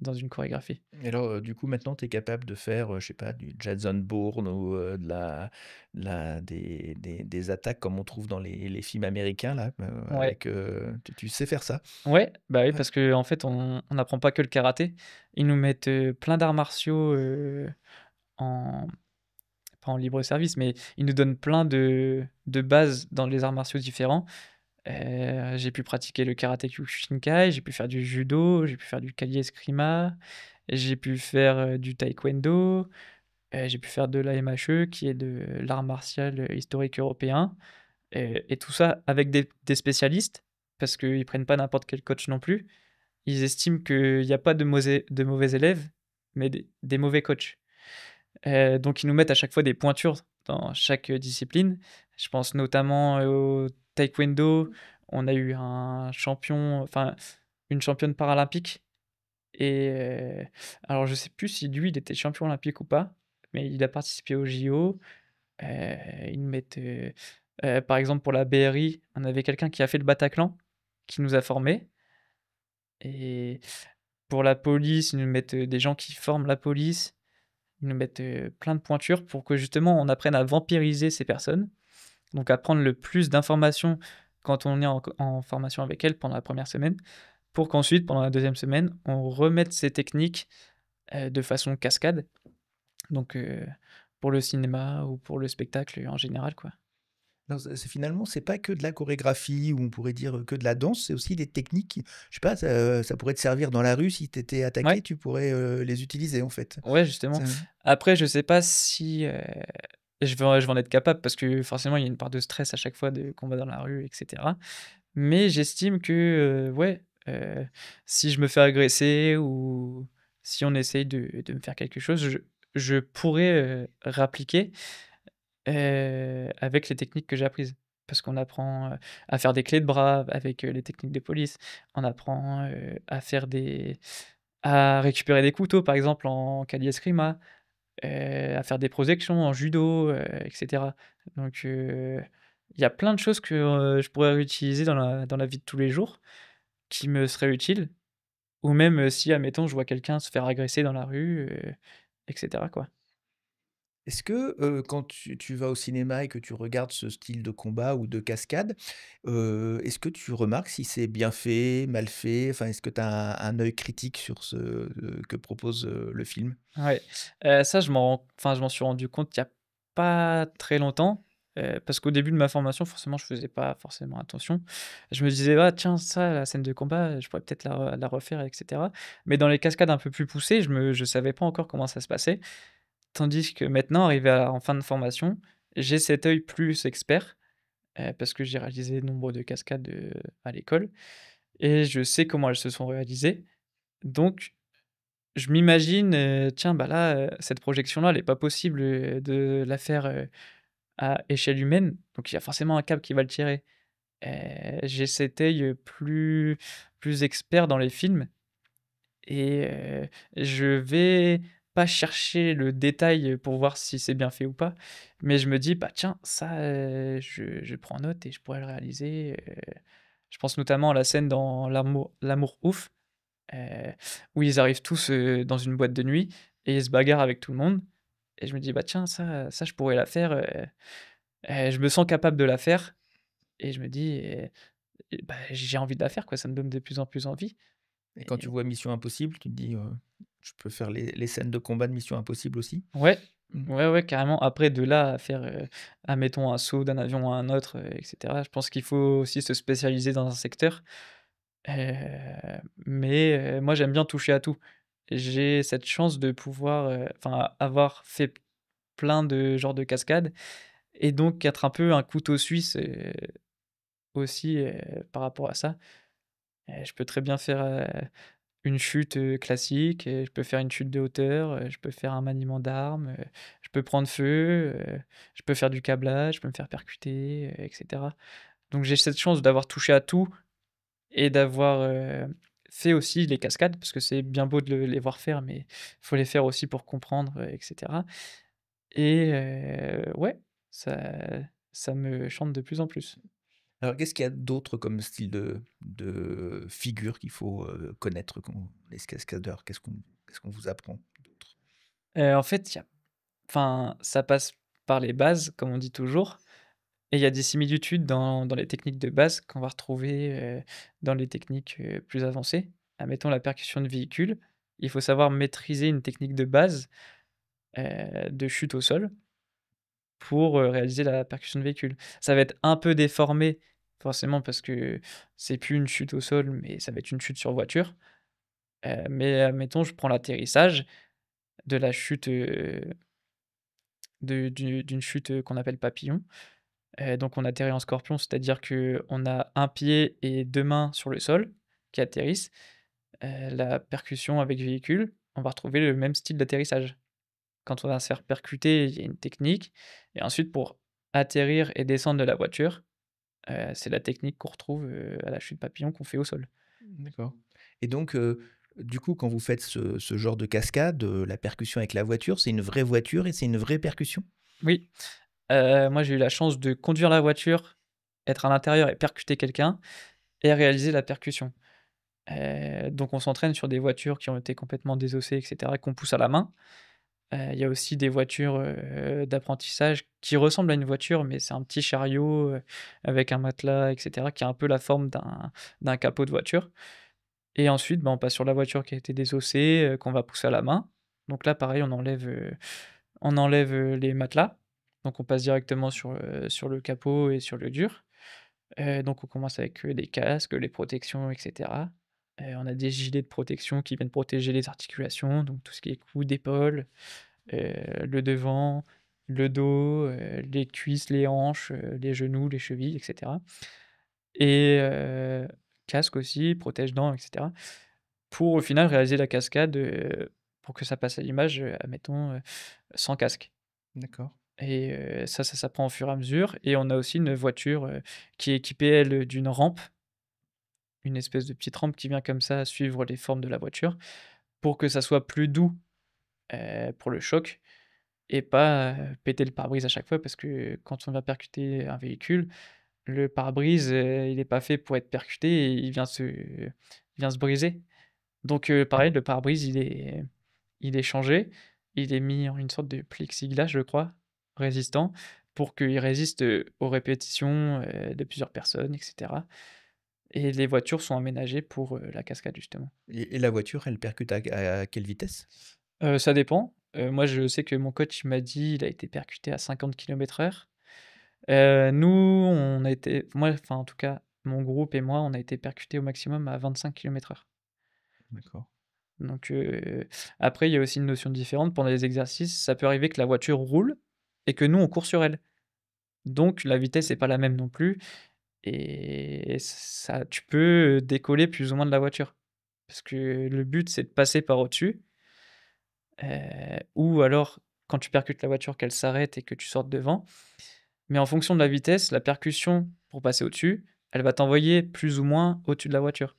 dans une chorégraphie. Et alors, du coup, maintenant, tu es capable de faire, je sais pas, du Jason Bourne ou, des attaques comme on trouve dans les films américains là, Ouais. tu sais faire ça? Ouais, bah, oui, Ouais. parce qu'en fait, on n'apprend pas que le karaté. Ils nous mettent, plein d'arts martiaux, en pas en libre service, mais ils nous donnent plein de bases dans les arts martiaux différents. J'ai pu pratiquer le karaté Kyokushinkai, j'ai pu faire du judo, j'ai pu faire du kali eskrima, j'ai pu faire, du taekwondo, j'ai pu faire de l'AMHE qui est de l'art martial, historique européen, et tout ça avec des spécialistes parce qu'ils prennent pas n'importe quel coach non plus. Ils estiment qu'il y a pas de mauvais élèves, mais des mauvais coachs. Donc ils nous mettent à chaque fois des pointures dans chaque, discipline. Je pense notamment, au taekwondo, on a eu un champion, enfin une championne paralympique et alors je sais plus si lui, il était champion olympique ou pas, mais il a participé aux JO. Heu, Ils nous mettent, par exemple pour la BRI, on avait quelqu'un qui a fait le Bataclan, qui nous a formés, et pour la police, ils nous mettent, des gens qui forment la police. Ils nous mettent, plein de pointures pour que justement on apprenne à vampiriser ces personnes, donc à prendre le plus d'informations quand on est en formation avec elles pendant la première semaine, pour qu'ensuite pendant la deuxième semaine, on remette ces techniques, de façon cascade, donc pour le cinéma ou pour le spectacle en général, quoi. Non, c'est finalement, c'est pas que de la chorégraphie ou on pourrait dire, que de la danse, c'est aussi des techniques je sais pas, ça pourrait te servir dans la rue si tu étais attaqué, Ouais, tu pourrais, les utiliser en fait. ouais, justement. Ça Après je sais pas si, je vais en être capable parce que forcément il y a une part de stress à chaque fois de qu'on va dans la rue et cetera. Mais j'estime que, ouais, si je me fais agresser ou si on essaye de me faire quelque chose, je pourrais, réappliquer, avec les techniques que j'ai apprises. Parce qu'on apprend, à faire des clés de bras avec, les techniques de police. On apprend, à récupérer des couteaux, par exemple, en Kali Eskrima, à faire des projections en judo, et cetera. Donc il y a plein de choses que, je pourrais réutiliser dans la vie de tous les jours, qui me seraient utiles, ou même, si admettons je vois quelqu'un se faire agresser dans la rue, et cetera, quoi. Est-ce que, quand tu vas au cinéma et que tu regardes ce style de combat ou de cascade, est-ce que tu remarques si c'est bien fait, mal fait? Enfin, est-ce que tu as un œil critique sur ce, que propose, le film? Ouais, ça je m'en suis rendu compte il y a pas très longtemps, parce qu'au début de ma formation, forcément, je faisais pas forcément attention. Je me disais: «Ah tiens, ça, la scène de combat, je pourrais peut-être la refaire et cetera». Mais dans les cascades un peu plus poussées, je savais pas encore comment ça se passait. Tandis que maintenant, arrivé en fin de formation, j'ai cet œil plus expert, parce que j'ai réalisé nombre de cascades, à l'école, et je sais comment elles se sont réalisées. Donc je m'imagine, tiens, bah, là, cette projection-là, elle est pas possible, de la faire, à échelle humaine, donc il y a forcément un câble qui va le tirer. J'ai cet œil, plus expert dans les films, et je vais pas chercher le détail, pour voir si c'est bien fait ou pas, mais je me dis: «Bah, tiens, ça, je prends note et je pourrais le réaliser», je pense notamment à la scène dans L'amour ouf, heu, où ils arrivent tous, dans une boîte de nuit et ils se bagarrent avec tout le monde, et je me dis: «Bah, tiens, ça je pourrais la faire», je me sens capable de la faire, et je me dis, bah, j'ai envie de la faire, quoi, ça me donne de plus en plus envie, Et quand tu et vois Mission Impossible, tu te dis, «Je peux faire les scènes de combat de Mission Impossible aussi»? ouais, Mmh. ouais, ouais, carrément. Après de là à faire, admettons un saut d'un avion à un autre, et cetera, je pense qu'il faut aussi se spécialiser dans un secteur, heu, mais moi j'aime bien toucher à tout. J'ai cette chance de pouvoir, enfin avoir fait plein de genres de cascades, et donc être un peu un couteau suisse, aussi, par rapport à ça. Je peux très bien faire, une chute, classique, je peux faire une chute de hauteur, je peux faire un maniement d'armes, je peux prendre feu, je peux faire du câblage, je peux me faire percuter, et cetera. Donc j'ai cette chance d'avoir touché à tout et d'avoir, fait aussi les cascades, parce que c'est bien beau de les voir faire, mais il faut les faire aussi pour comprendre, et cetera, et ouais, ça ça me chante de plus en plus. Alors qu'est-ce qu'il y a d'autre comme style de figure qu'il faut, connaître quand les cascadeurs? Qu'est-ce qu'on vous apprend d'autre? En fait, il y a enfin, ça passe par les bases, comme on dit toujours, et il y a des similitudes dans les techniques de base qu'on va retrouver, dans les techniques, plus avancées. Admettons la percussion de véhicule, il faut savoir maîtriser une technique de base, de chute au sol pour, réaliser la percussion de véhicule. Ça va être un peu déformé, forcément parce que c'est plus une chute au sol, mais ça va être une chute sur voiture. Mais admettons, je prends l'atterrissage de la chute, d'une chute, qu'on appelle papillon. Donc on atterrit en scorpion, c'est-à-dire qu'on a un pied et 2 mains sur le sol qui atterrissent. La percussion avec véhicule, on va retrouver le même style d'atterrissage. Quand on va se faire percuter, il y a une technique et ensuite pour atterrir et descendre de la voiture, c'est la technique qu'on retrouve, à la chute papillon qu'on fait au sol. D'accord. Et donc, du coup, quand vous faites ce genre de cascade, la percussion avec la voiture, c'est une vraie voiture et c'est une vraie percussion? Oui, moi j'ai eu la chance de conduire la voiture, être à l'intérieur et percuter quelqu'un et réaliser la percussion. Donc on s'entraîne sur des voitures qui ont été complètement désossées et cetera, qu'on pousse à la main. Il y a aussi des voitures, d'apprentissage qui ressemblent à une voiture, mais c'est un petit chariot, avec un matelas et cetera, qui a un peu la forme d'un capot de voiture et ensuite, bah, on passe sur la voiture qui a été désossée, qu'on va pousser à la main. Donc là, pareil, on enlève les matelas, donc on passe directement sur le capot et sur le dur. Donc on commence avec, des casques, les protections et cetera. On a des gilets de protection qui viennent protéger les articulations, donc tout ce qui est coudes, épaules, le devant, le dos, les cuisses, les hanches, les genoux, les chevilles et cetera et casque aussi, protège-dents et cetera pour au final réaliser la cascade, pour que ça passe à l'image, admettons, sans casque D'accord. et ça s'apprend au fur et à mesure et on a aussi une voiture, qui est équipée elle, d'une rampe, une espèce de petite rampe qui vient comme ça suivre les formes de la voiture pour que ça soit plus doux, pour le choc et pas, péter le pare-brise à chaque fois parce que quand on va percuter un véhicule, le pare-brise, il est pas fait pour être percuté et il vient se briser. Donc pareil, le pare-brise, il est changé, il est mis en une sorte de plexiglas, je crois, résistant, pour qu'il résiste, aux répétitions, de plusieurs personnes et cetera et les voitures sont aménagées pour, la cascade justement. Et la voiture, elle percute à quelle vitesse? Ça dépend, moi je sais que mon coach il m'a dit il a été percuté à 50 kilomètres/heure. Nous, on a été moi, enfin, en tout cas, mon groupe et moi, on a été percutés au maximum à 25 kilomètres/heure. D'accord. Donc, après, il y a aussi une notion différente. Pendant les exercices, ça peut arriver que la voiture roule et que nous, on court sur elle. Donc la vitesse est pas la même non plus et ça tu peux, décoller plus ou moins de la voiture. Parce que le but, c'est de passer par au-dessus, ou alors quand tu percutes la voiture, qu'elle s'arrête et que tu sortes devant. Mais en fonction de la vitesse, la percussion pour passer au-dessus, elle va t'envoyer plus ou moins au-dessus de la voiture.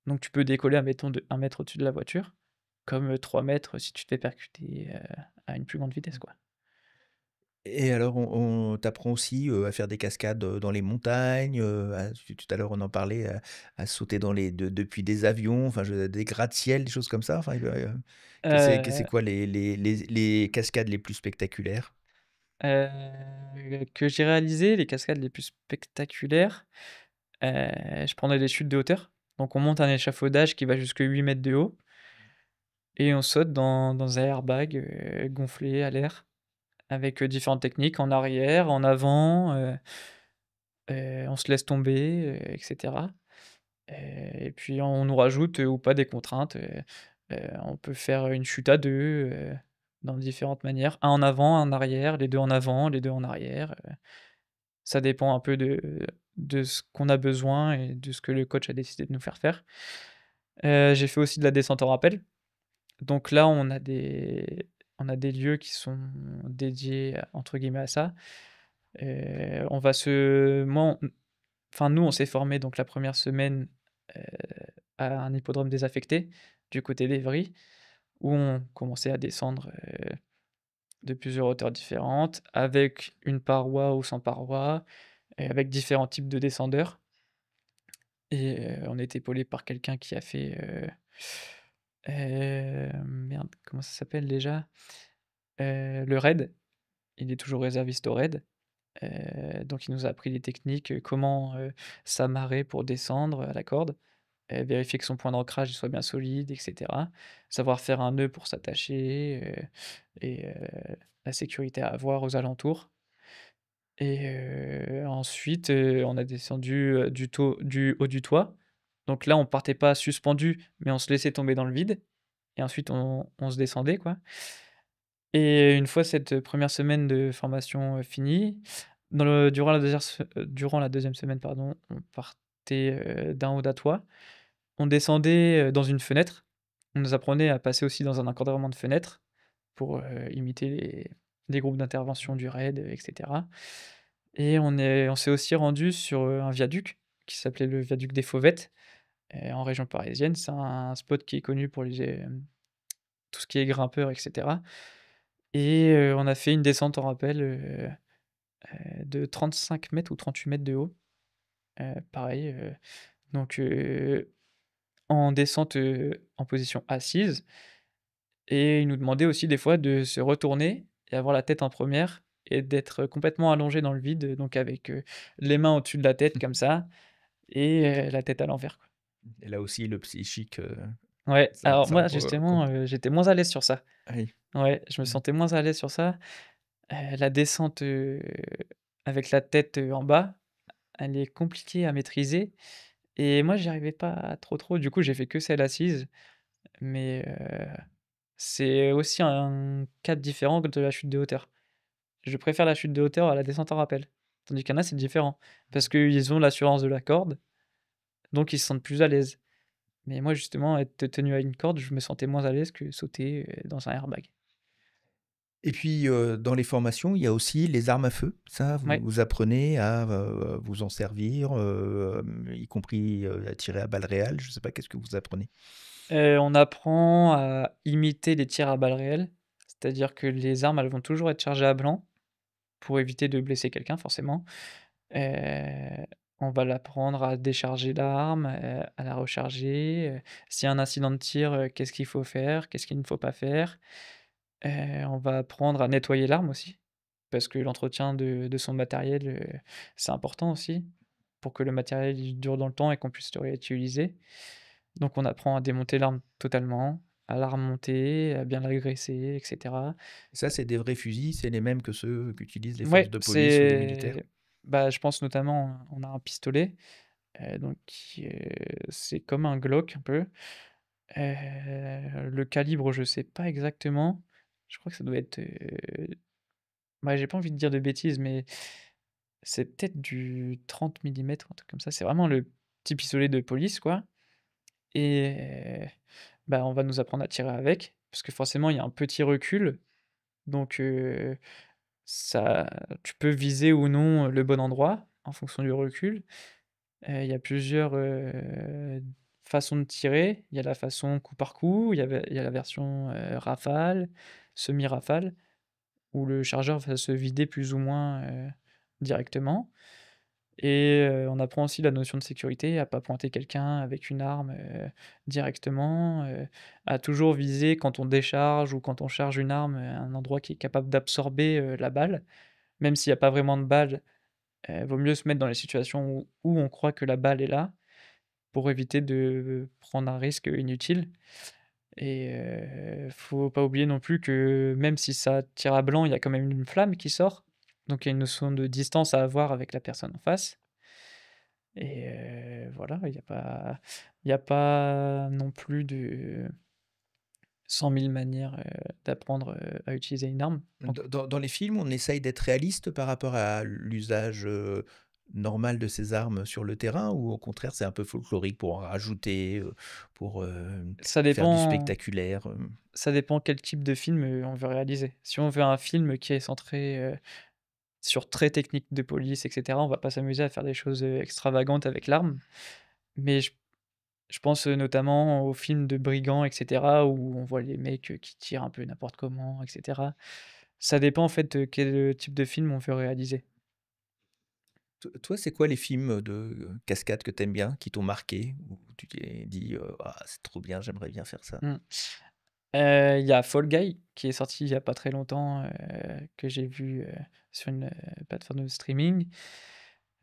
Donc tu peux décoller, admettons, de 1 mètre au-dessus de la voiture, comme, 3 mètres si tu te fais percuter, à une plus grande vitesse, quoi. Et alors on t'apprend aussi, à faire des cascades, dans les montagnes, à tout à l'heure on en parlait, à sauter dans les depuis des avions, enfin je des gratte-ciel, des choses comme ça? Enfin, que c'est Heu quoi les cascades les plus spectaculaires? que j'ai réalisé les cascades les plus spectaculaires, je prendrais les chutes de hauteur. Donc on monte un échafaudage qui va jusque 8 mètres de haut et on saute dans un airbag, gonflé à l'air avec, différentes techniques en arrière, en avant, on se laisse tomber, et cetera. Et puis on nous rajoute, ou pas des contraintes, on peut faire une chute à 2, dans différentes manières. Un en avant, un en arrière, les 2 en avant, les 2 en arrière, ça dépend un peu de ce qu'on a besoin et de ce que le coach a décidé de nous faire faire. J'ai fait aussi de la descente en rappel. Donc là, on a des lieux qui sont dédiés, entre guillemets «à ça». On va se moi, on enfin nous, on s'est formés donc la première semaine, heu, à un hippodrome désaffecté, du côté d'Évry, où on commençait à descendre, de plusieurs hauteurs différentes, avec une paroi ou sans paroi, et avec différents types de descendeurs et on est épaulé par quelqu'un qui a fait, merde, comment ça s'appelle déjà? Le raid. Il est toujours réserviste au raid, donc il nous a appris les techniques, comment, s'amarrer pour descendre à la corde, vérifier que son point d'ancrage, il soit bien solide et cetera. Savoir faire un nœud pour s'attacher, et la sécurité à avoir aux alentours et ensuite, on a descendu, du haut du toit. Donc là, on partait pas suspendu, mais on se laissait tomber dans le vide et ensuite on se descendait, quoi. Et une fois cette première semaine de formation, finie, durant la deuxième semaine, pardon, on partait, d'un haut d'un toit. On descendait, dans une fenêtre. On nous apprenait à passer aussi dans un encadrement de fenêtre pour, imiter les groupes d'intervention du raid, et cetera. Et on s'est aussi rendu sur, un viaduc qui s'appelait le viaduc des Fauvettes, en région parisienne. C'est un spot qui est connu pour tout ce qui est grimpeur et cetera. Et on a fait une descente en rappel, de 35 mètres ou 38 mètres de haut, pareil, donc en descente, en position assise et il nous demandait aussi des fois de se retourner et avoir la tête en première et d'être complètement allongé dans le vide, donc avec, les mains au-dessus de la tête comme ça et la tête à l'envers, quoi. Et là aussi, le psychique, Ouais, alors ça moi entre, justement, compte. j'étais moins à l'aise sur ça. Oui. Ouais, je me Mmh. sentais moins à l'aise sur ça. La descente, avec la tête, en bas, elle est compliquée à maîtriser et moi j'y arrivais pas trop, du coup j'ai fait que celle assise, mais c'est aussi un cadre différent de la chute de hauteur. Je préfère la chute de hauteur à la descente en rappel. Tandis qu'il y en a, c'est différent, parce qu'ils ont l'assurance de la corde, donc ils se sentent plus à l'aise. Mais moi justement, être tenu à une corde, je me sentais moins à l'aise que sauter, dans un airbag. Et puis, dans les formations, il y a aussi les armes à feu. Ça, Ouais, vous apprenez à, vous en servir, y compris, à tirer à balles réelles? Je sais pas, qu'est-ce que vous apprenez? on apprend à imiter les tirs à balles réelles, c'est-à-dire que les armes, elles vont toujours être chargées à blanc pour éviter de blesser quelqu'un forcément. Heu, on va l'apprendre à décharger l'arme, à la recharger, s'il y a un incident de tir, qu'est-ce qu'il faut faire? Qu'est-ce qu'il ne faut pas faire? On va apprendre à nettoyer l'arme aussi, parce que l'entretien de son matériel, c'est important aussi, pour que le matériel il dure dans le temps et qu'on puisse le réutiliser. Donc on apprend à démonter l'arme totalement, à la remonter, à bien la graisser et cetera. Ça, c'est des vrais fusils, c'est les mêmes que ceux qu'utilisent les forces Ouais, de police ou les militaires? c'est bah, je pense notamment, on a un pistolet, donc c'est comme un Glock un peu. Le calibre, je sais pas exactement. Je crois que ça doit être, bah, j'ai pas envie de dire de bêtises, mais c'est peut-être du 30 millimètres, un truc comme ça. C'est vraiment le petit pistolet de police, quoi et bah, on va nous apprendre à tirer avec, parce que forcément, il y a un petit recul, donc ça tu peux viser ou non le bon endroit en fonction du recul. Il y a plusieurs, façons de tirer. Il y a la façon coup par coup, il y a la version, rafale, semi-rafale, où le chargeur va se vider plus ou moins, directement et on apprend aussi la notion de sécurité, à pas pointer quelqu'un avec une arme, directement, à toujours viser quand on décharge ou quand on charge une arme, un endroit qui est capable d'absorber, la balle. Même s'il y a pas vraiment de balle, vaut mieux se mettre dans les situations où on croit que la balle est là, pour éviter de prendre un risque inutile et faut pas oublier non plus que même si ça tire à blanc, il y a quand même une flamme qui sort. Donc il y a une notion de distance à avoir avec la personne en face et voilà, il y a pas non plus de 100 000 manières, d'apprendre, à utiliser une arme. Donc Dans les films, on essaye d'être réaliste par rapport à l'usage, normal de ces armes sur le terrain ou au contraire, c'est un peu folklorique pour en rajouter, pour, ça faire du dépend spectaculaire, ça dépend quel type de film, on veut réaliser. Si on veut un film qui est centré, sur très technique de police et cetera, on va pas s'amuser à faire des choses, extravagantes avec l'arme. Mais je pense, notamment aux films de brigands et cetera, où on voit les mecs, qui tirent un peu n'importe comment et cetera. Ça dépend en fait, quel, type de film on veut réaliser. Toi, c'est quoi les films, de, cascades que t'aimes bien, qui t'ont marqué? Où tu t'es dit, «Ah, c'est trop bien, j'aimerais bien faire ça»? Mmh. Il y a Fall Guy qui est sorti il y a pas très longtemps, que j'ai vu, sur une, plateforme de streaming.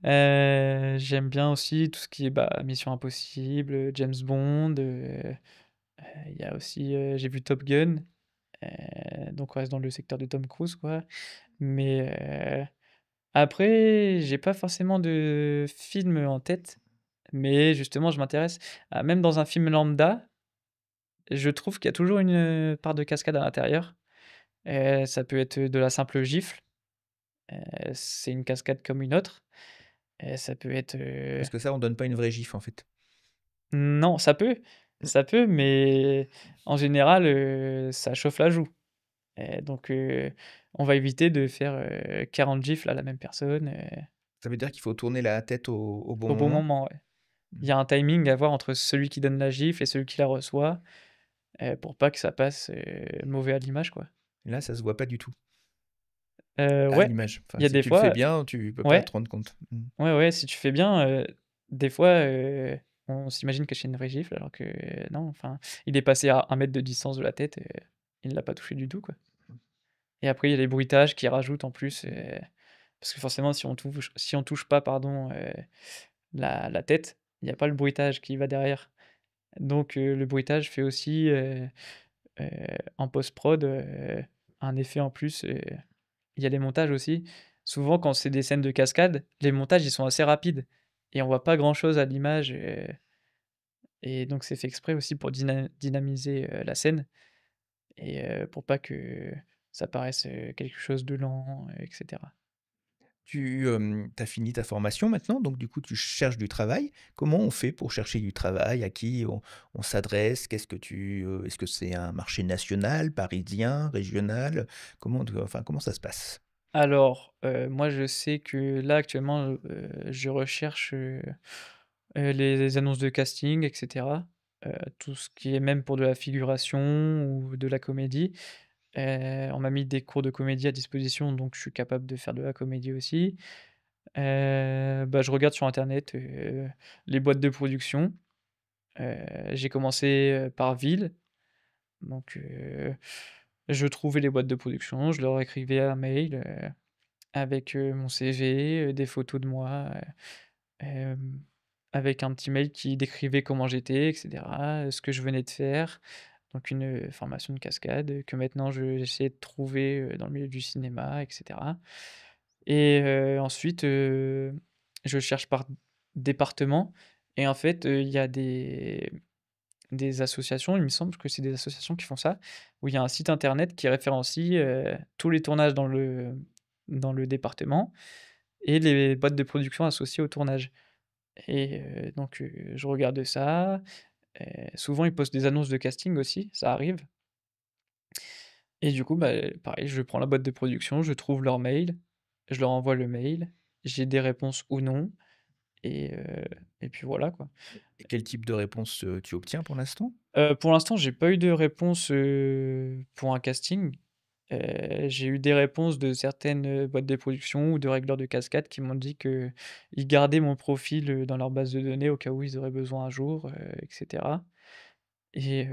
J'aime bien aussi tout ce qui est, bah, Mission Impossible, James Bond, il y a aussi, j'ai vu Top Gun, donc on reste dans le secteur de Tom Cruise, quoi. Mais, après, j'ai pas forcément de film en tête, mais justement je m'intéresse à même dans un film lambda, je trouve qu'il y a toujours une, part de cascade à l'intérieur. Ça peut être de la simple gifle, c'est une cascade comme une autre. Ça peut être, Parce que ça, on donne pas une vraie gifle, en fait. non, ça peut, mais en général, ça chauffe la joue. Donc, on va éviter de faire, 40 gifles à la même personne, Ça veut dire qu'il faut tourner la tête au bon au bon moment? moment, ouais. Mmh. Il y a un timing à avoir entre celui qui donne la gifle et celui qui la reçoit, pour pas que ça passe, mauvais à l'image, quoi. Et là, ça se voit pas du tout, à Ouais, l'image. il Enfin, y a si des tu le fais fois bien, tu peux pas ouais, te rendre compte. Mmh. ouais, si tu fais bien, des fois, on s'imagine que c'est une vraie gifle alors que non, enfin, il est passé à 1 mètre de distance de la tête, il l'a pas touché du tout, quoi. Et après, il y a les bruitages qui rajoutent en plus, parce que forcément si on touche pas, pardon, la tête, il y a pas le bruitage qui va derrière. Donc le bruitage fait aussi, heu, en post-prod, un effet en plus, il y a les montages aussi. Souvent quand c'est des scènes de cascade, les montages, ils sont assez rapides et on voit pas grand chose à l'image, et donc c'est fait exprès aussi pour dynamiser, la scène et pour pas que ça paraisse, quelque chose de lent, et cetera. Tu, as fini ta formation maintenant, donc du coup, tu cherches du travail. Comment on fait pour chercher du travail? À qui on s'adresse? Qu'est-ce que est-ce que c'est un marché national, parisien, régional? Comment ça se passe? Alors, moi je sais que là actuellement, je recherche, les annonces de casting et cetera, tout ce qui est même pour de la figuration ou de la comédie. On m'a mis des cours de comédie à disposition, donc je suis capable de faire de la comédie aussi. Bah, je regarde sur internet, les boîtes de production. Heu, j'ai commencé, par ville, donc je trouvais les boîtes de production, je leur écrivais un mail, avec, mon CV, des photos de moi, hem, avec un petit mail qui décrivait comment j'étais et cetera, ce que je venais de faire. Donc une, formation de cascade, que maintenant j'essaie de trouver, dans le milieu du cinéma et cetera. Et ensuite, je cherche par département et en fait, il y a des associations, il me semble que c'est des associations qui font ça, où il y a un site internet qui référencie, tous les tournages dans le département et les boîtes de production associées au tournage. Et donc je regarde ça, souvent ils postent des annonces de casting aussi, ça arrive. Et du coup, bah, pareil, je prends la boîte de production, je trouve leur mail, je leur envoie le mail, j'ai des réponses ou non et heu et puis voilà, quoi. Et quel type de réponse, tu obtiens pour l'instant? Pour l'instant, j'ai pas eu de réponse, pour un casting. J'ai eu des réponses de certaines, boîtes de production ou de régleurs de cascade qui m'ont dit qu'ils gardaient mon profil, dans leur base de données au cas où ils auraient besoin un jour, et cetera. Et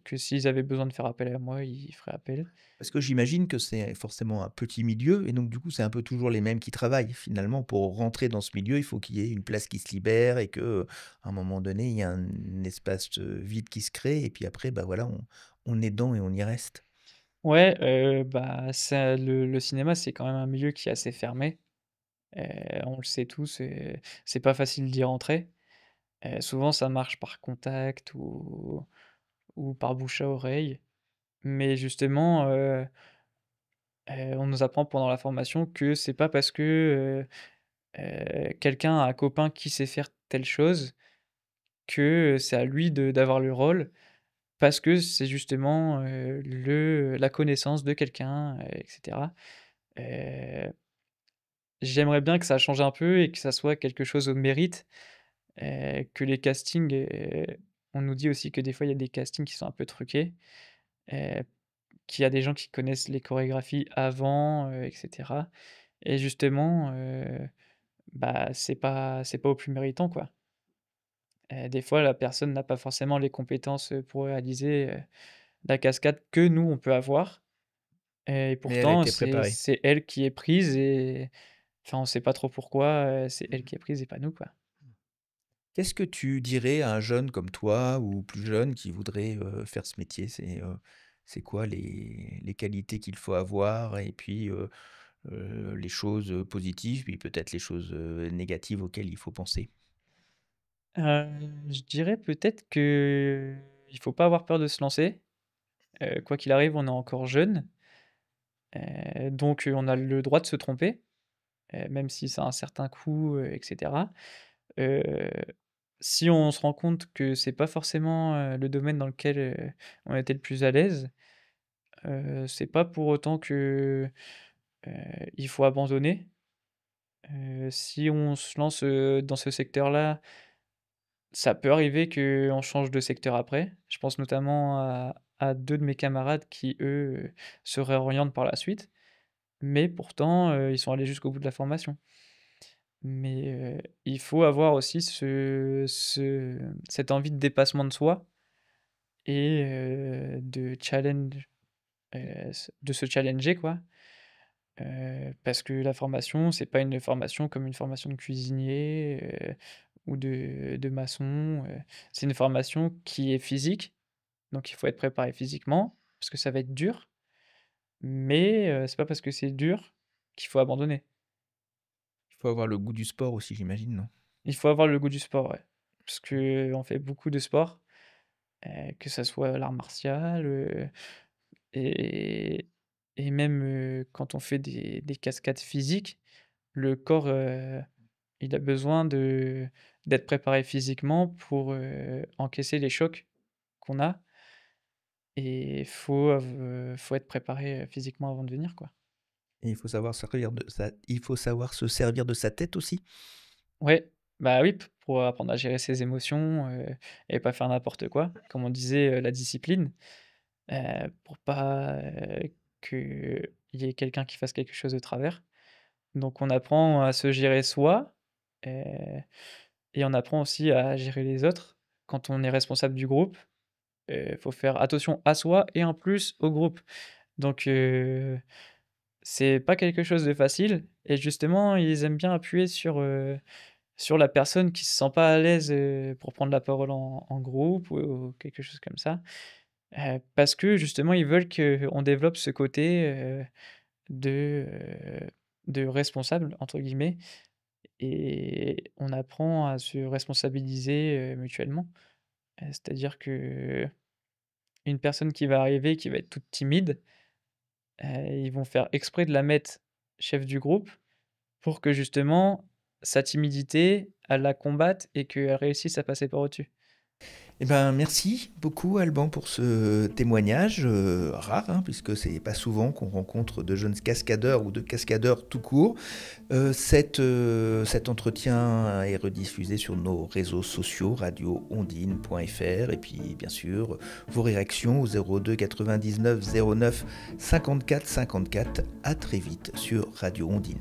que s'ils avaient besoin de faire appel à moi, ils feraient appel. Parce que j'imagine que c'est forcément un petit milieu et donc du coup, c'est un peu toujours les mêmes qui travaillent. Finalement, pour rentrer dans ce milieu, il faut qu'il y ait une place qui se libère et que, à un moment donné, il y a un espace, vide qui se crée et puis après, bah, voilà, on est dedans et on y reste. Ouais, bah, ça le cinéma, c'est quand même un milieu qui est assez fermé. On le sait tous, c'est pas facile d'y rentrer. Souvent ça marche par contact ou par bouche à oreille. Mais justement, on nous apprend pendant la formation que c'est pas parce que, quelqu'un a un copain qui sait faire telle chose que, c'est à lui d'avoir le rôle. Parce que c'est justement, la connaissance de quelqu'un, et cetera. Heu, J'aimerais bien que ça change un peu et que ça soit quelque chose au mérite, que les castings, on nous dit aussi que des fois il y a des castings qui sont un peu truqués, heu, qu'il y a des gens qui connaissent les chorégraphies avant, et cetera et justement, bah, c'est pas au plus méritant, quoi. Des fois, la personne n'a pas forcément les compétences, pour réaliser, la cascade que nous, on peut avoir et Mais elle a pourtant, été c'est préparée. c'est elle qui est prise et enfin, on sait pas trop pourquoi, c'est elle qui est prise et pas nous, quoi. Qu'est-ce que tu dirais à un jeune comme toi ou plus jeune qui voudrait, faire ce métier? C'est quoi les qualités qu'il faut avoir et puis, les choses, positives, puis peut-être les choses, négatives auxquelles il faut penser? Je dirais peut-être qu'il faut pas avoir peur de se lancer, quoi qu'il arrive, on est encore jeune, donc on a le droit de se tromper, même si ça a un certain coût, et cetera. Heu, Si on se rend compte que c'est pas forcément, le domaine dans lequel, on était le plus à l'aise, c'est pas pour autant que, heu, il faut abandonner. Si on se lance, dans ce secteur-là, ça peut arriver qu'on change de secteur après. Je pense notamment à 2 de mes camarades qui, eux, se réorientent par la suite, mais pourtant, ils sont allés jusqu'au bout de la formation. Mais, il faut avoir aussi cette envie de dépassement de soi et de challenge, de se challenger quoi. Parce que la formation, c'est pas une formation comme une formation de cuisinier, ou de maçon, c'est une formation qui est physique, donc il faut être préparé physiquement, parce que ça va être dur, mais c'est pas parce que c'est dur qu'il faut abandonner. Il faut avoir le goût du sport aussi, j'imagine, non? Il faut avoir le goût du sport, ouais, parce qu'on fait beaucoup de sport, que ça soit l'art martial, et et même, quand on fait des cascades physiques, le corps, il a besoin d'être préparé physiquement pour, encaisser les chocs qu'on a et faut être préparé, physiquement avant de venir, quoi. Et il faut savoir se servir de sa tête aussi? Ouais, bah, oui, pour apprendre à gérer ses émotions, et pas faire n'importe quoi. Comme on disait, la discipline, pour pas, qu'il y ait quelqu'un qui fasse quelque chose de travers. Donc on apprend à se gérer soi, heu et on apprend aussi à gérer les autres. Quand on est responsable du groupe, faut faire attention à soi et en plus au groupe. Donc c'est pas quelque chose de facile et justement, ils aiment bien appuyer sur la personne qui se sent pas à l'aise, pour prendre la parole en groupe ou quelque chose comme ça. Parce que justement, ils veulent qu'on développe ce côté, de, de «responsable» entre guillemets et on apprend à se responsabiliser, mutuellement. C'est-à-dire que une personne qui va arriver, qui va être toute timide, ils vont faire exprès de la mettre chef du groupe pour que justement sa timidité, elle la combatte et qu'elle réussisse à passer par au-dessus. Eh ben, merci beaucoup Alban pour ce témoignage, rare, hein, puisque c'est pas souvent qu'on rencontre de jeunes cascadeurs ou de cascadeurs tout court. Cet entretien est rediffusé sur nos réseaux sociaux, radioondine.fr et puis bien sûr vos réactions au 02 99 09 54 54. À très vite sur Radio Ondine.